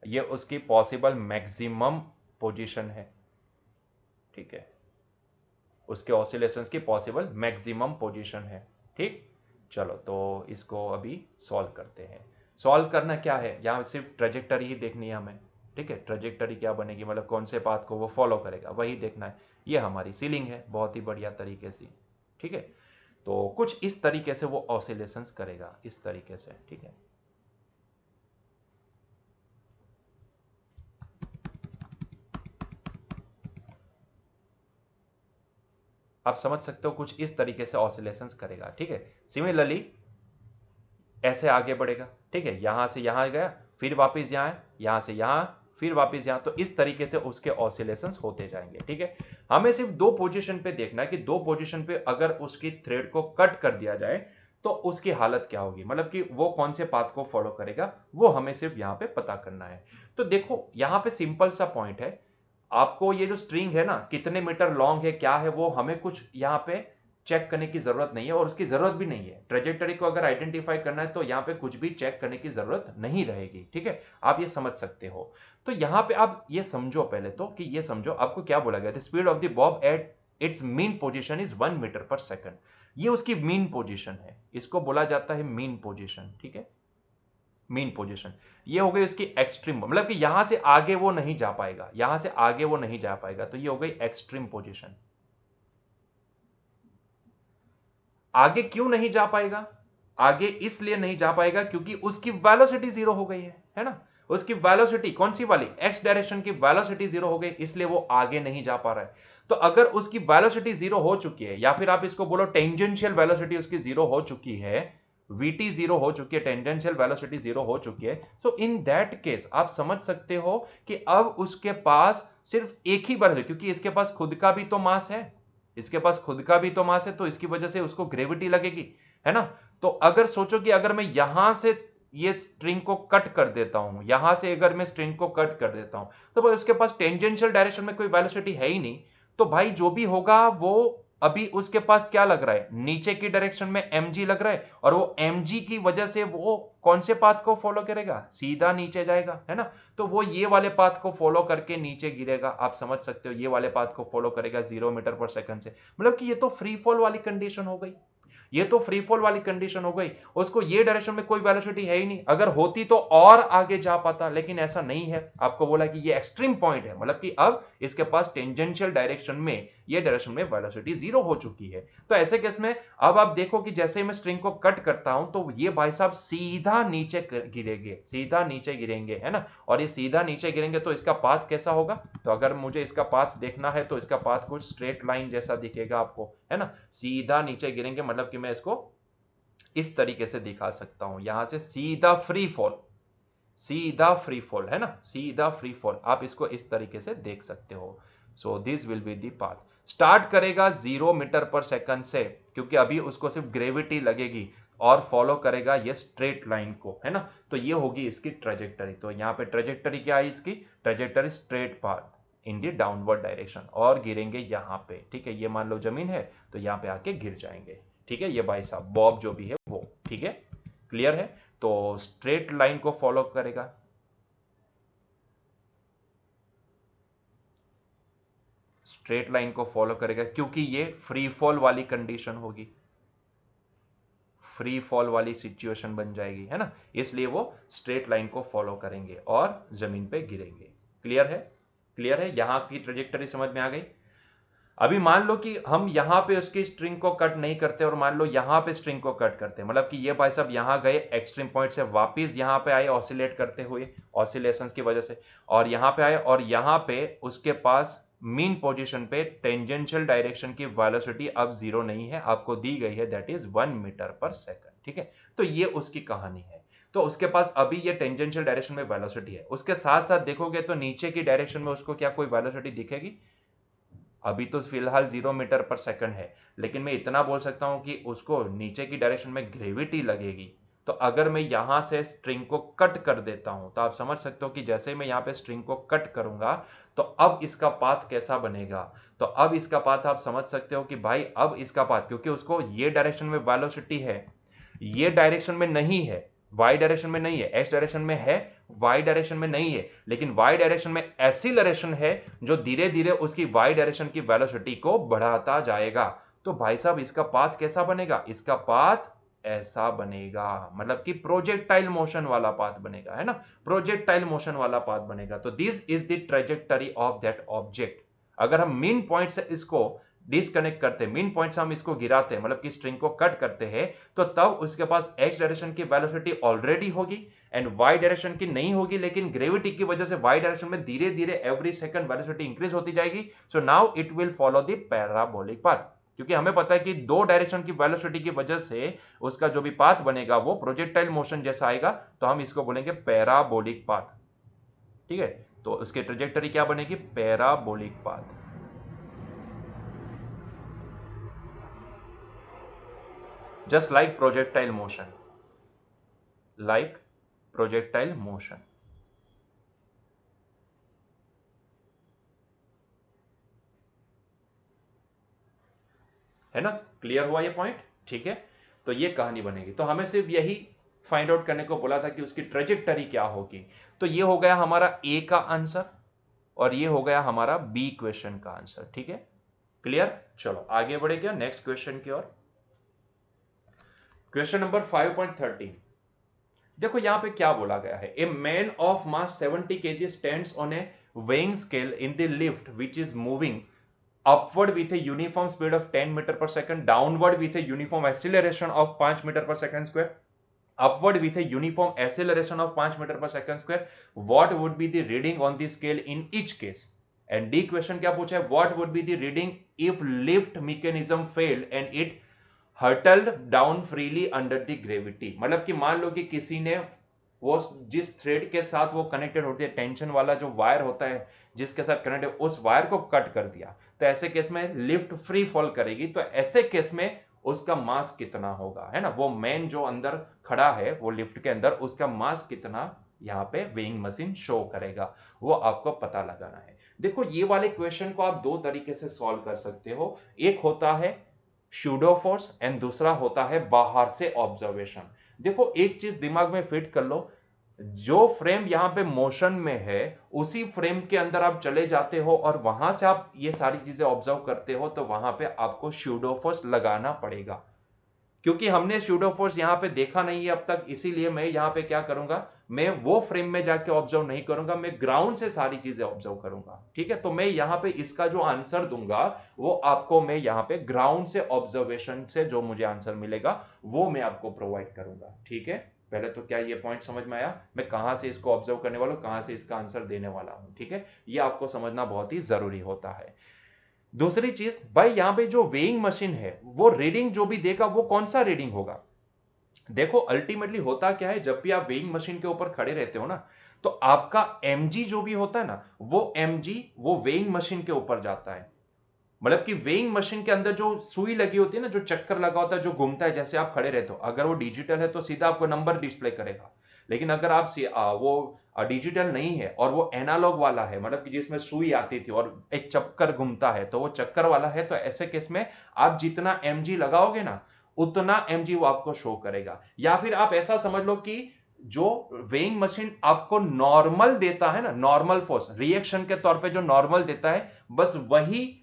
ये उसकी पॉसिबल मैक्सिमम पोजीशन है। ठीक है, उसके ऑसिलेशंस की पॉसिबल मैक्सिमम पोजीशन है। ठीक, चलो तो इसको अभी सॉल्व करते हैं। सॉल्व करना क्या है, यहाँ सिर्फ ट्रेजेक्टरी ही देखनी है हमें। ठीक है, ट्रेजेक्टरी क्या बनेगी, मतलब कौन से पाथ को वो फॉलो करेगा, वही देखना है। ये हमारी सीलिंग है, बहुत ही बढ़िया तरीके से। ठीक है, तो कुछ इस तरीके से वो ऑसिलेशंस करेगा, इस तरीके से। ठीक है, आप समझ सकते हो कुछ इस तरीके से ऑसिलेशंस करेगा। ठीक है, सिमिलरली ऐसे आगे बढ़ेगा। ठीक है, यहां से यहां गया, फिर वापस यहां से यहां, फिर वापस यहां, तो इस तरीके से उसके ऑसिलेशंस होते जाएंगे। ठीक है, हमें सिर्फ दो पोजीशन पे देखना है कि दो पोजीशन पे अगर उसकी थ्रेड को कट कर दिया जाए तो उसकी हालत क्या होगी, मतलब कि वो कौन से पाथ को फॉलो करेगा, वो हमें सिर्फ यहां पे पता करना है। तो देखो यहां पे सिंपल सा पॉइंट है, आपको ये जो स्ट्रिंग है ना कितने मीटर लॉन्ग है क्या है वो हमें कुछ यहाँ पे चेक करने की जरूरत नहीं है और उसकी जरूरत भी नहीं है। ट्रेजेक्टरी को अगर आइडेंटिफाई करना है तो यहाँ पे कुछ भी चेक करने की जरूरत नहीं रहेगी, ठीक है, आप ये समझ सकते हो। तो यहाँ पे आप ये समझो पहले तो कि ये समझो आपको क्या बोला गया था, speed of the bob at its mean position is 1 meter पर सेकंड। ये उसकी मीन पोजीशन है, इसको बोला जाता है मीन पोजीशन, ठीक है, मीन पोजीशन। ये हो गई इसकी एक्सट्रीम, मतलब कि यहां से आगे वो नहीं जा पाएगा, यहां से आगे वो नहीं जा पाएगा, तो ये हो गई एक्सट्रीम पोजीशन। आगे क्यों नहीं जा पाएगा? आगे इसलिए नहीं जा पाएगा क्योंकि उसकी वेलोसिटी जीरो हो गई है ना। उसकी वेलोसिटी कौन सी वाली, एक्स डायरेक्शन की वेलोसिटी जीरो हो गई, इसलिए वो आगे नहीं जा पा रहा है। तो अगर उसकी वेलोसिटी जीरो हो चुकी है, या फिर आप इसको बोलो टेंजेंशियल वेलोसिटी उसकी जीरो हो चुकी है, वीटी जीरो हो चुकी है, टेंजेंशियल वेलोसिटी जीरो हो चुकी है, सो इन दैट केस आप समझ सकते हो कि अब उसके पास सिर्फ एक ही वेलोसिटी, क्योंकि इसके पास खुद का भी तो मास है, इसके पास खुद का भी तो मास है, तो इसकी वजह से उसको ग्रेविटी लगेगी, है ना। तो अगर सोचो कि अगर मैं यहां से ये स्ट्रिंग को कट कर देता हूं, यहां से अगर मैं स्ट्रिंग को कट कर देता हूं, तो भाई उसके पास टेंजेंशियल डायरेक्शन में कोई वेलोसिटी है ही नहीं। तो भाई जो भी होगा वो अभी उसके पास क्या लग रहा है, नीचे की डायरेक्शन में mg लग रहा है, और वो mg की वजह से वो कौन से पाथ को फॉलो करेगा, सीधा नीचे जाएगा, है ना। तो वो ये वाले पाथ को फॉलो करके नीचे गिरेगा, आप समझ सकते हो, ये वाले पाथ को फॉलो करेगा 0 मीटर पर सेकंड से। मतलब कि ये तो फ्री फॉल वाली कंडीशन हो गई, ये तो फ्री फॉल वाली कंडीशन हो गई। उसको ये डायरेक्शन में कोई वेलोसिटी है ही नहीं, अगर होती तो और आगे जा पाता, लेकिन ऐसा नहीं है। आपको बोला कि ये एक्सट्रीम पॉइंट है, मतलब कि अब इसके पास टेंजेंशियल डायरेक्शन में, ये डायरेक्शन में वेलोसिटी जीरो हो चुकी है। तो ऐसे केस में अब आप देखो कि जैसे मैं स्ट्रिंग को कट करता हूं तो ये भाई साहब सीधा नीचे गिरेंगे, सीधा नीचे गिरेंगे, है ना। और ये सीधा नीचे गिरेंगे तो इसका पाथ कैसा होगा, तो अगर मुझे इसका पाथ देखना है तो इसका पाथ कुछ स्ट्रेट लाइन जैसा दिखेगा आपको, है ना। सीधा नीचे गिरेंगे, मतलब कि मैं इसको इस तरीके से दिखा सकता हूं, यहां से सीधा फ्री फॉल, सीधा फ्री फॉल, है ना, सीधा फ्री फॉल, आप इसको इस तरीके से देख सकते हो। सो this will be the path. Start करेगा 0 मीटर पर सेकंड से, क्योंकि अभी उसको सिर्फ ग्रेविटी लगेगी, और फॉलो करेगा ये स्ट्रेट लाइन को, है ना। तो ये होगी इसकी ट्रेजेक्टरी। तो यहाँ पे ट्रेजेक्टरी क्या है इसकी, ट्रेजेक्टरी स्ट्रेट पाथ इन दी डाउनवर्ड डायरेक्शन, और गिरेंगे यहाँ पे, ठीक है। ये मान लो जमीन है तो यहाँ पे आके गिर जाएंगे, ठीक है। ये भाई साहब बॉब जो भी है वो, ठीक है, क्लियर है। तो स्ट्रेट लाइन को फॉलो करेगा, स्ट्रेट लाइन को फॉलो करेगा क्योंकि ये फ्री फॉल वाली कंडीशन होगी, फ्री फॉल वाली सिचुएशन बन जाएगी, है ना। इसलिए वो स्ट्रेट लाइन को फॉलो करेंगे और जमीन पे गिरेंगे। क्लियर है, क्लियर है, यहां की ट्रेजेक्टरी समझ में आ गई। अभी मान लो कि हम यहां पे उसकी स्ट्रिंग को कट नहीं करते और मान लो यहां पे स्ट्रिंग को कट करते, मतलब कि ये भाई साहब यहां गए एक्सट्रीम पॉइंट से वापस यहां पे आए ऑसिलेट करते हुए, ऑसिलेशंस की वजह से, और यहां पे आए और यहां पे उसके पास मीन पोजीशन पे टेंजेंशियल डायरेक्शन की वेलोसिटी अब जीरो नहीं है, आपको दी गई है, दैट इज 1 मीटर पर सेकंड, ठीक है। तो ये उसकी कहानी है। तो उसके पास अभी ये टेंजेंशियल डायरेक्शन में वेलोसिटी है, उसके साथ साथ देखोगे तो नीचे की डायरेक्शन में उसको क्या कोई वेलोसिटी दिखेगी, अभी तो फिलहाल 0 मीटर पर सेकंड है, लेकिन मैं इतना बोल सकता हूं कि उसको नीचे की डायरेक्शन में ग्रेविटी लगेगी। तो अगर मैं यहां से स्ट्रिंग को कट कर देता हूं तो आप समझ सकते हो कि जैसे मैं यहां पे स्ट्रिंग को कट करूंगा तो अब इसका पाथ कैसा बनेगा। तो अब इसका पाथ आप समझ सकते हो कि भाई अब इसका पाथ, क्योंकि उसको ये डायरेक्शन में वेलोसिटी है, ये डायरेक्शन में नहीं है, वाई डायरेक्शन में नहीं है, एक्स डायरेक्शन में है, वाई डायरेक्शन में नहीं है, लेकिन वाई डायरेक्शन में एक्सीलरेशन है जो धीरे धीरे उसकी वाई डायरेक्शन की वेलोसिटी को बढ़ाता जाएगा। तो भाई साहब इसका पाथ कैसा बनेगा, इसका पाथ ऐसा बनेगा, मतलब कि प्रोजेक्टाइल मोशन वाला पाथ बनेगा, है ना, प्रोजेक्टाइल मोशन वाला पाथ बनेगा। तो this is the trajectory of that object. अगर हम मेन पॉइंट से इसको डिसकनेक्ट करते, मेन पॉइंट से हम इसको गिराते हैं, मतलब कि स्ट्रिंग को कट करते हैं, तो तब उसके पास एक्स डायरेक्शन की वेलोसिटी ऑलरेडी होगी एंड वाई डायरेक्शन की नहीं होगी, लेकिन ग्रेविटी की वजह से वाई डायरेक्शन में धीरे धीरे एवरी सेकंड वेलोसिटी इंक्रीज होती जाएगी। सो now it will follow the parabolic path, क्योंकि हमें पता है कि दो डायरेक्शन की वेलोसिटी की वजह से उसका जो भी पाथ बनेगा वो प्रोजेक्टाइल मोशन जैसा आएगा, तो हम इसको बोलेंगे पैराबोलिक पाथ, ठीक है। तो उसकी ट्रेजेक्टरी क्या बनेगी, parabolic path, just like projectile motion, like projectile motion। है ना, क्लियर हुआ ये पॉइंट, ठीक है। तो ये कहानी बनेगी, तो हमें सिर्फ यही फाइंड आउट करने को बोला था कि उसकी ट्रेजेक्टरी क्या होगी। तो ये हो गया हमारा ए का आंसर और ये हो गया हमारा बी क्वेश्चन का आंसर, ठीक है, क्लियर। चलो आगे बढ़े क्या नेक्स्ट क्वेश्चन की ओर। क्वेश्चन नंबर 5.13, देखो यहां पे क्या बोला गया है, a man of mass 70 kg stands on A weighing scale in the lift which is moving upward with a uniform speed of 10 meter per second, downward with a uniform acceleration of 5 meter per second square, upward with a uniform acceleration of 5 meter per second square, what would be the reading on the scale in each case। and D question क्या पूछा है, what would be the reading if lift mechanism failed and it hurtled down freely under the gravity। मतलब कि मान लो कि किसी ने वो जिस थ्रेड के साथ वो कनेक्टेड होती है, टेंशन वाला जो वायर होता है जिसके साथ कनेक्ट है, उस वायर को कट कर दिया, तो ऐसे केस में लिफ्ट फ्री फॉल करेगी। तो ऐसे केस में उसका मास कितना होगा, है ना, वो मैन जो अंदर खड़ा है वो लिफ्ट के अंदर, उसका मास कितना यहाँ पे वेइंग मशीन शो करेगा, वो आपको पता लगाना है। देखो ये वाले क्वेश्चन को आप दो तरीके से सॉल्व कर सकते हो, एक होता है शूडो फोर्स एंड दूसरा होता है बाहर से ऑब्जर्वेशन। देखो एक चीज दिमाग में फिट कर लो, जो फ्रेम यहां पे मोशन में है उसी फ्रेम के अंदर आप चले जाते हो और वहां से आप ये सारी चीजें ऑब्जर्व करते हो, तो वहां पे आपको शूडो फोर्स लगाना पड़ेगा। क्योंकि हमने शूडो फोर्स यहां पे देखा नहीं है अब तक, इसीलिए मैं यहां पे क्या करूंगा, मैं वो फ्रेम में जाके ऑब्जर्व नहीं करूंगा, मैं ग्राउंड से सारी चीजें ऑब्जर्व करूंगा, ठीक है। तो मैं यहां पे इसका जो आंसर दूंगा वो आपको मैं यहां पे ग्राउंड से ऑब्जर्वेशन से जो मुझे आंसर मिलेगा वो मैं आपको प्रोवाइड करूंगा, ठीक है। पहले तो क्या ये पॉइंट समझ में आया, मैं कहां से इसको ऑब्जर्व करने वाला हूं, कहां से इसका आंसर देने वाला हूं, ठीक है, ये आपको समझना बहुत ही जरूरी होता है। दूसरी चीज भाई, यहां पे जो वेइंग मशीन है वो रीडिंग जो भी देगा वो कौन सा रीडिंग होगा। देखो अल्टीमेटली होता क्या है, जब भी आप वेइंग मशीन के ऊपर खड़े रहते हो ना, तो आपका एमजी जो भी होता है ना, वो एमजी वो वेइंग मशीन के ऊपर जाता है। मतलब कि वेइंग मशीन के अंदर जो सुई लगी होती है ना, जो चक्कर लगा होता है, जो घूमता है, जैसे आप खड़े रहते हो, अगर वो डिजिटल है तो सीधा आपको नंबर डिस्प्ले करेगा। लेकिन अगर आप वो डिजिटल नहीं है और वो एनालॉग वाला है, मतलब कि जिसमें सुई आती थी और एक चक्कर घूमता है, तो वो चक्कर वाला है, तो ऐसे केस में आप जितना एमजी लगाओगे ना उतना एमजी वो आपको शो करेगा। या फिर आप ऐसा समझ लो कि जो वेइंग मशीन आपको नॉर्मल देता है ना, नॉर्मल फोर्स रिएक्शन के तौर पे जो नॉर्मल देता है, बस वही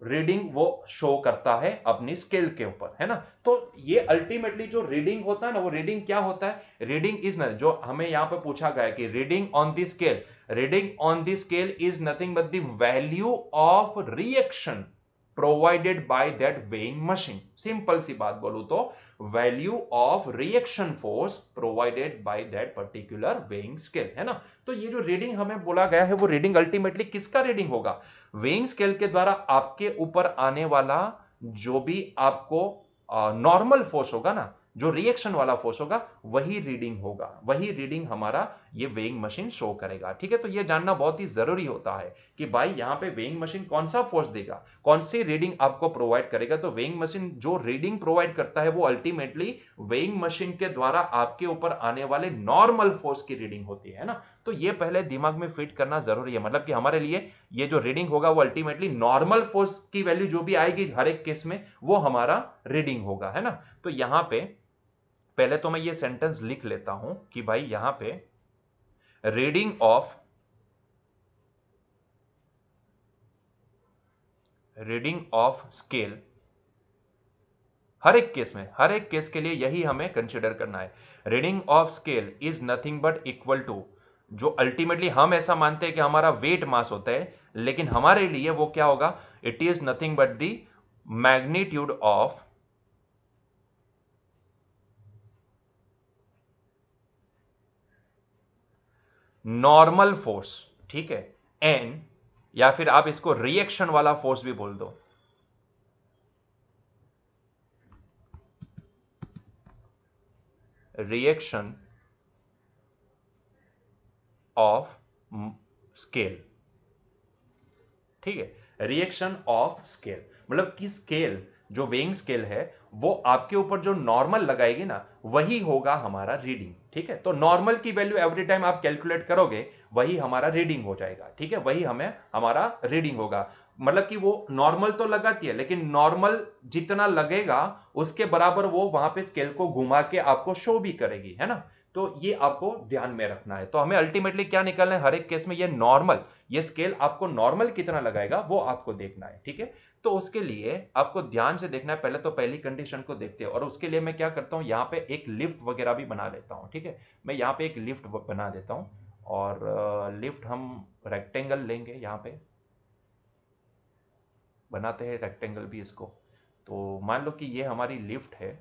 रीडिंग वो शो करता है अपनी स्केल के ऊपर, है ना। तो ये अल्टीमेटली जो रीडिंग होता है ना, वो रीडिंग क्या होता है, रीडिंग इज न, जो हमें यहां पे पूछा गया है कि reading on the scale, reading on the scale is nothing but the value of reaction provided by that weighing machine. Simple सी बात बोलूं तो value of reaction force provided by that particular weighing scale, है ना। तो ये जो reading हमें बोला गया है वो रीडिंग अल्टीमेटली किसका रीडिंग होगा, वेइंग स्केल के द्वारा आपके ऊपर आने वाला जो भी आपको नॉर्मल फोर्स होगा ना, जो रिएक्शन वाला फोर्स होगा वही रीडिंग होगा, वही रीडिंग हमारा ये वेइंग मशीन शो करेगा, ठीक है। तो ये जानना बहुत ही जरूरी होता है कि भाई यहां पे वेइंग मशीन कौन सा फोर्स देगा, कौन सी रीडिंग आपको प्रोवाइड करेगा। तो वेइंग मशीन जो रीडिंग प्रोवाइड करता है वो अल्टीमेटली वेइंग मशीन के द्वारा आपके ऊपर आने वाले नॉर्मल फोर्स की रीडिंग होती है ना। तो ये पहले दिमाग में फिट करना जरूरी है, मतलब कि हमारे लिए ये जो रीडिंग होगा वो अल्टीमेटली नॉर्मल फोर्स की वैल्यू जो भी आएगी हर एक केस में वो हमारा रीडिंग होगा, है ना। तो यहां पे पहले तो मैं ये सेंटेंस लिख लेता हूं कि भाई यहां पे रीडिंग ऑफ स्केल हर एक केस में, हर एक केस के लिए यही हमें कंसीडर करना है। Reading of scale is nothing but equal to, जो अल्टीमेटली हम ऐसा मानते हैं कि हमारा वेट मास होता है, लेकिन हमारे लिए वो क्या होगा, it is nothing but the magnitude of normal force, ठीक है, एन, या फिर आप इसको रिएक्शन वाला फोर्स भी बोल दो, रिएक्शन ऑफ स्केल, ठीक है, रिएक्शन ऑफ स्केल, मतलब कि स्केल जो वेइंग स्केल है वो आपके ऊपर जो नॉर्मल लगाएगी ना वही होगा हमारा रीडिंग, ठीक है। तो नॉर्मल की वैल्यू एवरी टाइम आप कैलकुलेट करोगे वही हमारा रीडिंग हो जाएगा, ठीक है, वही हमें हमारा रीडिंग होगा। मतलब कि वो नॉर्मल तो लगाती है, लेकिन नॉर्मल जितना लगेगा उसके बराबर वो वहां पे स्केल को घुमा के आपको शो भी करेगी, है ना। तो ये आपको ध्यान में रखना है। तो हमें अल्टीमेटली क्या निकालना है, हर एक केस में ये नॉर्मल, ये स्केल आपको नॉर्मल कितना लगाएगा वो आपको देखना है, ठीक है। तो उसके लिए आपको ध्यान से देखना है। पहले तो पहली कंडीशन को देखते हैं, और उसके लिए मैं क्या करता हूं, यहाँ पे एक लिफ्ट वगैरह भी बना लेता हूं, ठीक है। मैं यहाँ पे एक लिफ्ट बना देता हूं, और लिफ्ट हम रेक्टेंगल लेंगे, यहाँ पे बनाते हैं रेक्टेंगल भी इसको। तो मान लो कि ये हमारी लिफ्ट है,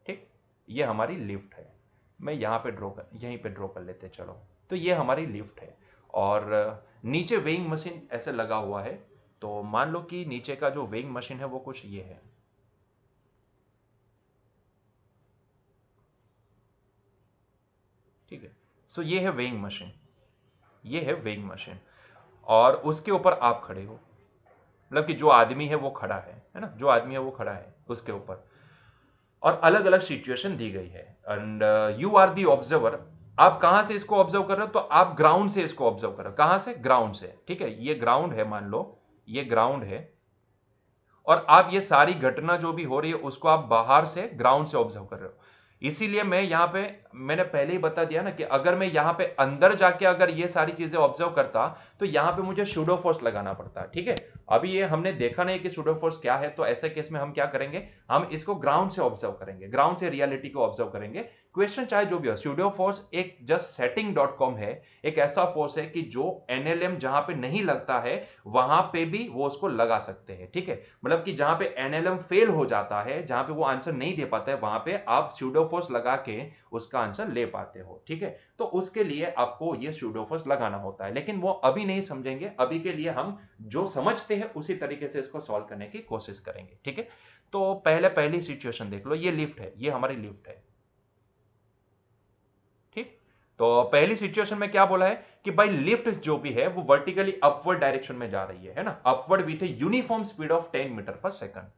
ठीक, ये हमारी लिफ्ट है। मैं यहाँ पे यहीं पे ड्रॉ कर लेते हैं, चलो। तो ये हमारी लिफ्ट है, और नीचे वेइंग मशीन ऐसे लगा हुआ है। तो मान लो कि नीचे का जो वेइंग मशीन है वो कुछ ये है, ठीक है। सो ये है वेइंग मशीन, ये है वेइंग मशीन, और उसके ऊपर आप खड़े हो, मतलब कि जो आदमी है वो खड़ा है ना, जो आदमी है वो खड़ा है उसके ऊपर, और अलग अलग सिचुएशन दी गई है। And you are the observer. आप कहां से इसको ऑब्जर्व कर रहे हो, तो आप ग्राउंड से इसको ऑब्जर्व कर रहे हो। कहां से, ग्राउंड से, ठीक है। ये ग्राउंड है, मान लो ये ग्राउंड है, और आप ये सारी घटना जो भी हो रही है उसको आप बाहर से ग्राउंड से ऑब्जर्व कर रहे हो। इसीलिए मैं यहां पे, मैंने पहले ही बता दिया ना कि अगर मैं यहां पे अंदर जाके अगर ये सारी चीजें ऑब्जर्व करता तो यहां पे मुझे सूडो फोर्स लगाना पड़ता, ठीक है। अभी ये हमने देखा नहीं कि सूडो फोर्स क्या है, तो ऐसे केस में हम क्या करेंगे, हम इसको ग्राउंड से ऑब्जर्व करेंगे, ग्राउंड से रियलिटी को ऑब्जर्व करेंगे। क्वेश्चन चाहे जो भी हो, सूडो फोर्स एक जस्ट setting.com है, एक ऐसा फोर्स है कि जो एनएलएम जहां पे नहीं लगता है वहां पे भी वो उसको लगा सकते हैं, ठीक है। मतलब कि जहां पे एनएलएम फेल हो जाता है, जहां पे वो आंसर नहीं दे पाता है, वहां पे आप सूडो फोर्स लगा के उसका आंसर ले पाते हो, ठीक है। तो उसके लिए आपको ये सूडो फोर्स लगाना होता है, लेकिन वो अभी नहीं समझेंगे। अभी के लिए हम जो समझते हैं उसी तरीके से इसको सॉल्व करने की कोशिश करेंगे, ठीक है। तो पहली सिचुएशन देख लो, ये लिफ्ट है, ये हमारी लिफ्ट है, ठीक। तो पहली सिचुएशन में क्या बोला है कि भाई लिफ्ट जो भी है वो वर्टिकली अपवर्ड डायरेक्शन में जा रही है ना, upward with a uniform speed of 10 metre पर second,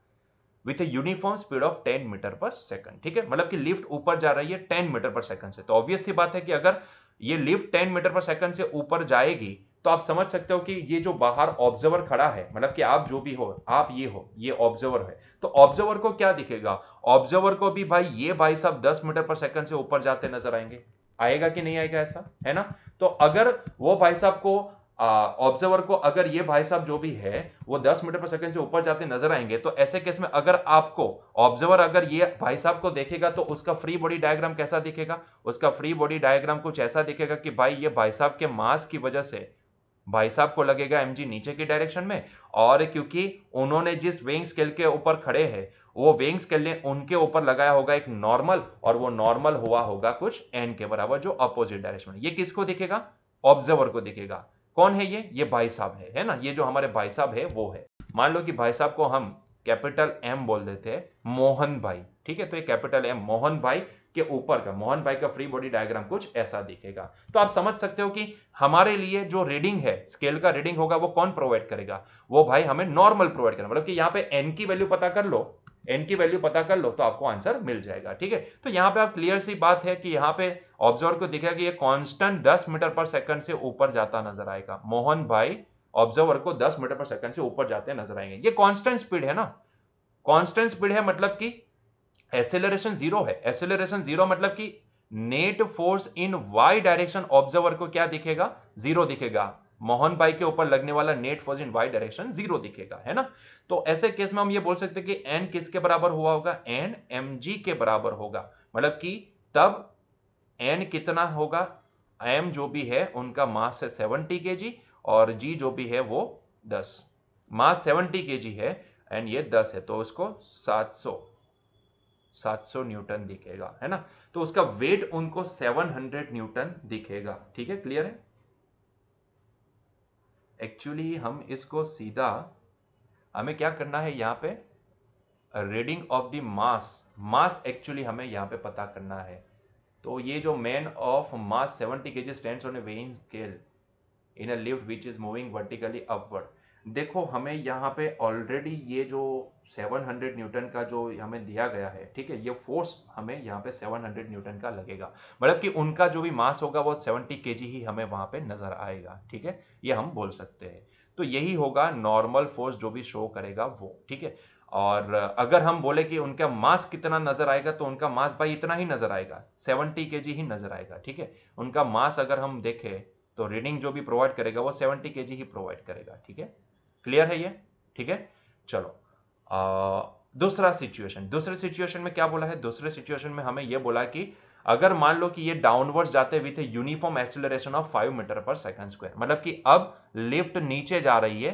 with a uniform speed of 10 metre पर सेकंड, ठीक है। मतलब कि लिफ्ट ऊपर जा रही है 10 मीटर पर सेकंड से। तो ऑब्वियस सी बात है कि अगर ये लिफ्ट 10 मीटर पर सेकंड से ऊपर जाएगी तो आप समझ सकते हो कि ये जो बाहर ऑब्जर्वर खड़ा है, मतलब कि आप जो भी हो, आप ये हो, ये ऑब्जर्वर है, तो ऑब्जर्वर को क्या दिखेगा, ऑब्जर्वर को भी भाई ये भाई साहब 10 मीटर पर सेकंड से ऊपर जाते नजर आएंगे। आएगा कि नहीं आएगा, ऐसा है ना। तो अगर वो भाई साहब को, ऑब्जर्वर को, अगर ये भाई साहब जो भी है वो 10 मीटर पर सेकंड से ऊपर जाते नजर आएंगे, तो ऐसे केस में अगर आपको ऑब्जर्वर अगर ये भाई साहब को देखेगा तो उसका फ्री बॉडी डायग्राम कैसा दिखेगा, उसका फ्री बॉडी डायग्राम कुछ ऐसा दिखेगा कि भाई ये भाई साहब के मास की वजह से भाई साहब को लगेगा mg नीचे की डायरेक्शन में, और क्योंकि उन्होंने जिस वेइंग स्केल के ऊपर खड़े हैं वो वेइंग स्केल ने उनके ऊपर लगाया होगा एक नॉर्मल, और वो नॉर्मल हुआ होगा कुछ n के बराबर जो अपोजिट डायरेक्शन में। ये किसको दिखेगा, ऑब्जर्वर को दिखेगा। कौन है ये भाई साहब है ना, ये जो हमारे भाई साहब है वो है। मान लो कि भाई साहब को हम कैपिटल M बोल देते हैं, मोहन भाई, ठीक है। तो ये कैपिटल M मोहन भाई के ऊपर का, मोहन भाई का फ्री बॉडी डायग्राम कुछ ऐसा दिखेगा। तो आप समझ सकते हो कि हमारे लिए जो रीडिंग है, स्केल का रीडिंग होगा, वो कौन प्रोवाइड करेगा, वो भाई हमें नॉर्मल प्रोवाइड करेगा। मतलब कि यहाँ पे n की वैल्यू पता कर लो, n की वैल्यू पता कर लो तो आपको आंसर मिल जाएगा, ठीक है। तो यहाँ पे आप क्लियर सी बात है कि यहाँ पे ऑब्जर्वर को दिखेगा कि ये कांस्टेंट 10 मीटर पर सेकंड से ऊपर जाता नजर आएगा। मोहन भाई ऑब्जर्वर को 10 मीटर पर सेकंड से ऊपर जाते नजर आएंगे। ये कांस्टेंट स्पीड है ना, कांस्टेंट स्पीड है, मतलब कि एक्सेलरेशन जीरो है। एक्सेलरेशन जीरो मतलब कि net force in Y direction observer को क्या दिखेगा, जीरो दिखेगा। मोहन भाई के ऊपर लगने वाला net force in Y direction zero दिखेगा, है ना। तो ऐसे केस में हम ये बोल सकते हैं कि एन किसके बराबर हुआ होगा, एन mg के बराबर होगा। मतलब कि तब एन कितना होगा, एम जो भी है उनका मास है 70 kg, और जी जो भी है वो 10, मास 70 kg है एंड ये 10 है, तो उसको 700 न्यूटन दिखेगा, है ना। तो उसका वेट उनको 700 न्यूटन दिखेगा, ठीक है, क्लियर है। एक्चुअली हम इसको सीधा, हमें क्या करना है यहाँ पे, reading of the mass, mass actually हमें यहाँ पे पता करना है। तो ये जो man of mass 70 kg stands on A weighing scale in a lift which is moving vertically upward. देखो हमें यहाँ पे ऑलरेडी ये जो 700 न्यूटन का जो हमें दिया गया है, ठीक है, ये फोर्स हमें यहाँ पे 700 न्यूटन का लगेगा। मतलब कि उनका जो भी मास होगा वो 70 kg ही हमें वहां पे नजर आएगा, ठीक है, ये हम बोल सकते हैं। तो यही होगा नॉर्मल फोर्स जो भी शो करेगा वो, ठीक है। और अगर हम बोले कि उनका मास कितना नजर आएगा, तो उनका मास भाई इतना ही नजर आएगा, 70 केजी ही नजर आएगा, ठीक है। उनका मास अगर हम देखें तो रीडिंग जो भी प्रोवाइड करेगा वो 70 केजी ही प्रोवाइड करेगा, ठीक है। क्लियर है ये, ठीक है। चलो दूसरे सिचुएशन में क्या बोला है, दूसरे सिचुएशन में हमें यह बोला कि अगर मान लो कि ये डाउनवर्ड्स जाते हुए थे यूनिफॉर्म एक्सीलरेशन ऑफ 5 मीटर पर सेकंड स्क्वायर, मतलब कि अब लिफ्ट नीचे जा रही है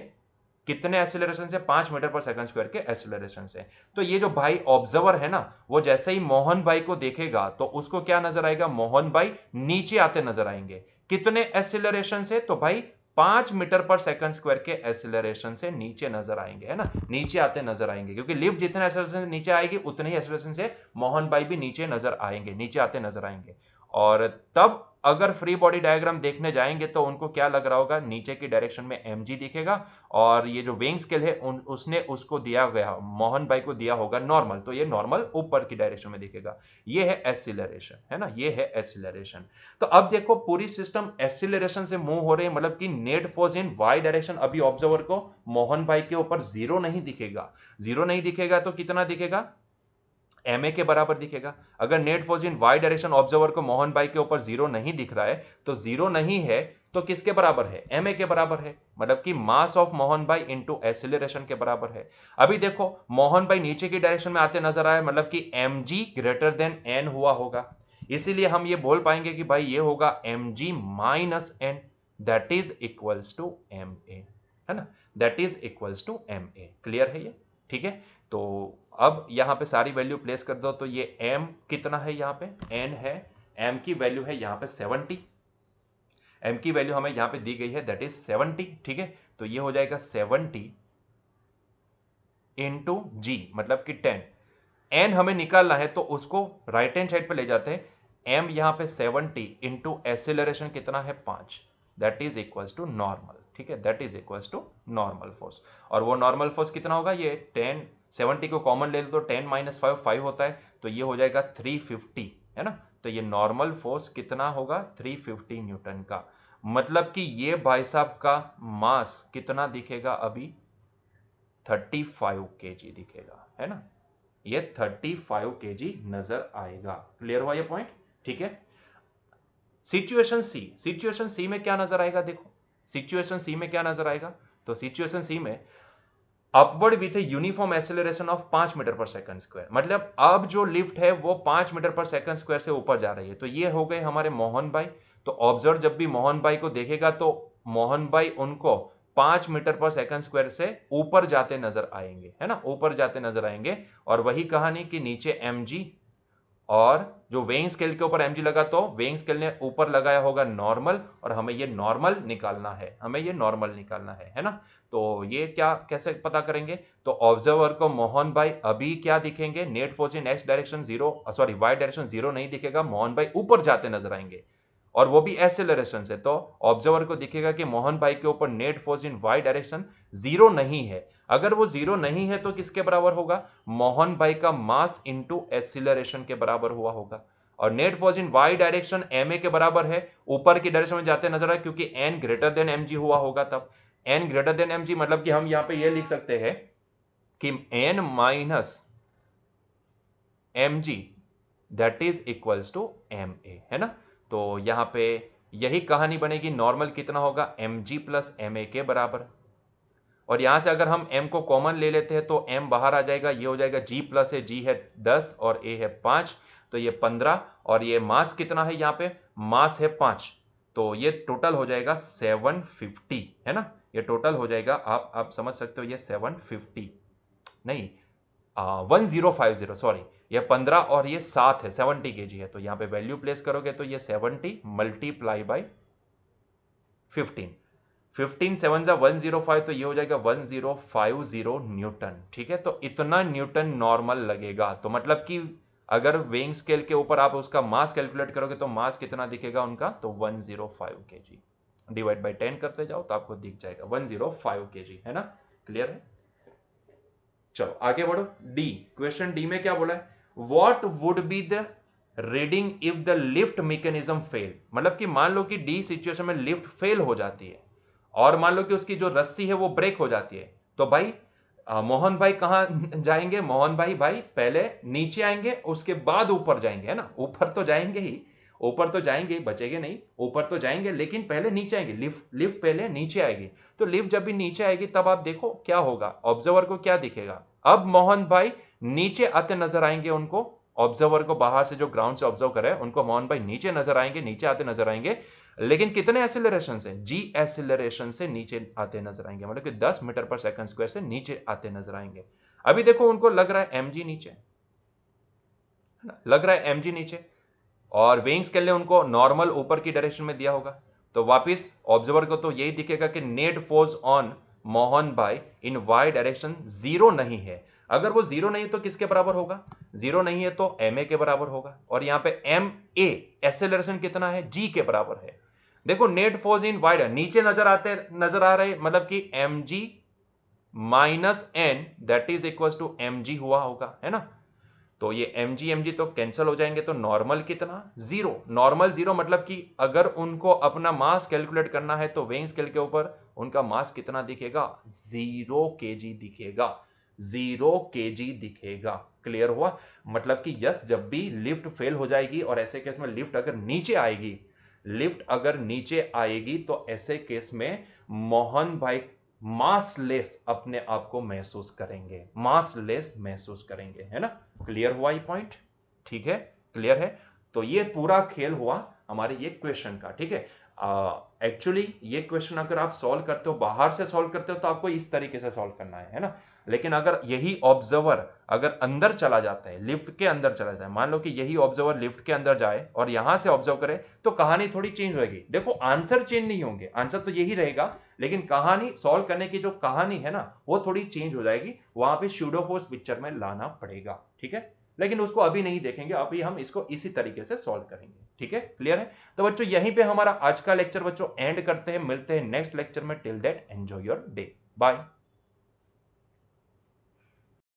कितने एक्सीलरेशन से, 5 मीटर पर सेकंड स्क्वायर के एक्सीलरेशन से। तो ये जो भाई ऑब्जर्वर है ना, वो जैसे ही मोहन भाई को देखेगा तो उसको क्या नजर आएगा, मोहन भाई नीचे आते नजर आएंगे। कितने एक्सीलरेशन से, तो भाई 5 मीटर पर सेकंड स्क्वायर के एक्सीलरेशन से नीचे नजर आएंगे, है ना, नीचे आते नजर आएंगे, क्योंकि लिफ्ट जितने एक्सीलरेशन से नीचे आएगी उतने ही एक्सीलरेशन से मोहन भाई भी नीचे नजर आएंगे, नीचे आते नजर आएंगे। और तब अगर फ्री बॉडी डायग्राम देखने जाएंगे तो उनको क्या लग रहा होगा, नीचे की डायरेक्शन में mg दिखेगा, और ये जो वेइंग स्केल है उसने उसको दिया गया, मोहन भाई को दिया होगा नॉर्मल, तो ये नॉर्मल ऊपर की डायरेक्शन में दिखेगा। ये है एक्सीलरेशन, है ना, ये है एक्सीलरेशन। तो अब देखो पूरी सिस्टम एक्सीलरेशन से मूव हो रही है, मतलब कि net force in Y direction अभी ऑब्जर्वर को मोहन भाई के ऊपर जीरो नहीं दिखेगा, जीरो नहीं दिखेगा तो कितना दिखेगा, ma के बराबर दिखेगा। अगर net force in Y direction observer को मोहन भाई के ऊपर जीरो नहीं दिख रहा है, तो जीरो नहीं है तो किसके बराबर है, ma के बराबर है, मतलब कि मास ऑफ मोहन भाई इनटू एक्सीलरेशन के बराबर है। अभी देखो मोहन भाई नीचे की डायरेक्शन में आते नजर आए, मतलब कि mg ग्रेटर देन n हुआ होगा, इसीलिए हम ये बोल पाएंगे कि भाई ये होगा mg minus n, that is equals to ma, है ना, that is equals to ma। Clear है ये, ठीक है। तो अब यहां पे सारी वैल्यू प्लेस कर दो, तो ये m कितना है, यहां पे n है, m की वैल्यू है यहां पे 70, m की वैल्यू हमें यहां पे दी गई है दैट इज 70, ठीक है। तो ये हो जाएगा 70 इंटू जी, मतलब कि 10, n हमें निकालना है तो उसको राइट हैंड साइड पे ले जाते हैं, m यहां पे 70 इंटू एक्सीलरेशन कितना है 5, that is equals to normal, ठीक है, that is equals to normal force. और वो नॉर्मल फोर्स कितना होगा, ये 10, 70 को कॉमन ले लो तो 10 माइनस 5 5 होता है, तो ये हो जाएगा 350, है ना। तो ये नॉर्मल फोर्स कितना होगा, 350 न्यूटन का, मतलब कि ये भाई साहब का मास कितना दिखेगा अभी, 35 केजी दिखेगा, है ना, ये 35 केजी नजर आएगा। क्लियर हुआ ये पॉइंट, ठीक है। सिचुएशन सी में क्या नजर आएगा, देखो सिचुएशन सी में क्या नजर आएगा, तो सिचुएशन सी में upward with a uniform acceleration of 5 metre पर सेकंड स्क्वायर, मतलब अब जो लिफ्ट है वो 5 मीटर पर सेकंड स्क्वायर से ऊपर जा रही है। तो ये हो गए हमारे मोहन भाई। तो ऑब्जर्व जब भी मोहन भाई को देखेगा तो मोहन भाई उनको 5 मीटर पर सेकंड स्क्वायर से ऊपर जाते नजर आएंगे, है ना, ऊपर जाते नजर आएंगे। और वही कहानी कि नीचे mg, और जो वेइंग स्केल के ऊपर mg लगा तो वेइंग स्केल ने ऊपर लगाया होगा नॉर्मल, और हमें ये नॉर्मल निकालना है, हमें ये नॉर्मल निकालना है ना। तो ये क्या कैसे पता करेंगे, तो ऑब्जर्वर को मोहन भाई अभी क्या दिखेंगे, net force in X direction zero, sorry Y direction zero नहीं दिखेगा, मोहन भाई ऊपर जाते नजर आएंगे, और वो भी एक्सेलरेशन से। तो ऑब्जर्वर को दिखेगा कि मोहन भाई के ऊपर net force in Y direction zero नहीं है। अगर वो जीरो नहीं है तो किसके बराबर होगा, मोहन भाई का मास इंटू एक्सीलरेशन के बराबर हुआ होगा। और net force in Y direction ma के बराबर है, ऊपर की डायरेक्शन में जाते नजर आए, क्योंकि n ग्रेटर देन mg हुआ होगा। तब n ग्रेटर देन mg मतलब कि हम यहां पे ये लिख सकते हैं कि n minus mg that is equals to ma, है ना। तो यहां पे यही कहानी बनेगी, नॉर्मल कितना होगा, mg प्लस ma के बराबर। और यहां से अगर हम m को कॉमन ले लेते हैं तो m बाहर आ जाएगा, ये हो जाएगा g प्लस है, g है 10 और a है 5, तो ये 15, और ये मास कितना है, यहाँ पे मास है 5, तो ये टोटल हो जाएगा 750, है ना, ये टोटल हो जाएगा, आप समझ सकते हो, ये 750 नहीं 1050, सॉरी, ये 15 और ये 7 है, 70 केजी है। तो यहाँ पे वैल्यू प्लेस करोगे तो ये 70 मल्टीप्लाई बाई 15, 15 7 जा 105, तो ये हो जाएगा 1050 न्यूटन, ठीक है। तो इतना न्यूटन नॉर्मल लगेगा, तो मतलब कि अगर वेइंग स्केल के ऊपर आप उसका मास कैलकुलेट करोगे तो मास कितना दिखेगा उनका, तो 105 केजी, डिवाइड बाय 10 करते जाओ तो आपको दिख जाएगा 105 केजी, है ना। क्लियर है, चलो आगे बढ़ो। डी, क्वेश्चन डी में क्या बोला है, what would be the reading if the lift mechanism fail, मतलब कि मान लो कि डी सिचुएशन में लिफ्ट फेल हो जाती है, और मान लो कि उसकी जो रस्सी है वो ब्रेक हो जाती है, तो भाई मोहन भाई कहां जाएंगे? मोहन भाई पहले नीचे आएंगे, उसके बाद ऊपर जाएंगे, है ना? ऊपर तो जाएंगे ही, ऊपर तो जाएंगे, बचेंगे नहीं, ऊपर तो जाएंगे, लेकिन पहले नीचे आएंगे। लिफ्ट लिफ्ट पहले नीचे आएगी। तो लिफ्ट जब भी नीचे आएगी तब आप देखो क्या होगा, ऑब्जर्वर को क्या दिखेगा? अब मोहन भाई नीचे आते नजर आएंगे उनको, ऑब्जर्वर को बाहर से जो ग्राउंड से ऑब्जर्व करे उनको मोहन भाई नीचे नजर आएंगे, नीचे आते नजर आएंगे, लेकिन कितने एसिलरेशन से? जी एसिलरेशन से नीचे आते नजर आएंगे, मतलब कि 10 मीटर पर सेकंड स्क्वायर से नीचे आते नजर आएंगे। अभी देखो उनको लग रहा है एमजी नीचे, है ना? लग रहा है एमजी नीचे, और विंग्स के लिए उनको नॉर्मल ऊपर की डायरेक्शन में दिया होगा। तो वापिस ऑब्जर्वर को तो यही दिखेगा कि नेट फोर्स ऑन मोहन भाई इन वाई डायरेक्शन जीरो नहीं है। अगर वो जीरो नहीं है तो किसके बराबर होगा? जीरो नहीं है तो एम ए के बराबर होगा, और यहां पे एम ए एक्सेलरेशन कितना है? जी के बराबर है। देखो नेट फोर्स इन वाई नीचे नजर आ रहे, मतलब कि M G minus N that is equal to M G हुआ होगा, है ना? तो ये एम जी तो कैंसिल हो जाएंगे, तो नॉर्मल कितना? जीरो। नॉर्मल जीरो मतलब कि अगर उनको अपना मास कैलकुलेट करना है तो वेइंग स्केल के ऊपर उनका मास कितना दिखेगा? 0 kg दिखेगा, 0 kg दिखेगा। क्लियर हुआ? मतलब कि यस, जब भी लिफ्ट फेल हो जाएगी और ऐसे केस में लिफ्ट अगर नीचे आएगी, लिफ्ट अगर नीचे आएगी तो ऐसे केस में मोहन भाई मासलेस अपने आप को महसूस करेंगे, मासलेस महसूस करेंगे, है ना? क्लियर हुआ ये पॉइंट? ठीक है, क्लियर है? तो ये पूरा खेल हुआ हमारे ये क्वेश्चन का, ठीक है? एक्चुअली ये क्वेश्चन अगर आप सॉल्व करते हो, बाहर से सॉल्व करते हो, तो आपको इस तरीके से सॉल्व करना है ना? लेकिन अगर यही ऑब्जर्वर अगर अंदर चला जाता है, लिफ्ट के अंदर चला जाता है, मान लो कि यही ऑब्जर्वर लिफ्ट के अंदर जाए और यहां से ऑब्जर्व करे, तो कहानी थोड़ी चेंज होगी। देखो आंसर चेंज नहीं होंगे, आंसर तो यही रहेगा, लेकिन कहानी सॉल्व करने की जो कहानी है ना वो थोड़ी चेंज हो जाएगी, वहां पे स्यूडो फोर्स पिक्चर में लाना पड़ेगा, ठीक है? लेकिन उसको अभी नहीं देखेंगे, अभी हम इसको इसी तरीके से सॉल्व करेंगे, ठीक है? क्लियर है? तो बच्चों यहीं पे हमारा आज का लेक्चर बच्चों एंड करते हैं, मिलते हैं नेक्स्ट लेक्चर में। Till that enjoy your day, bye.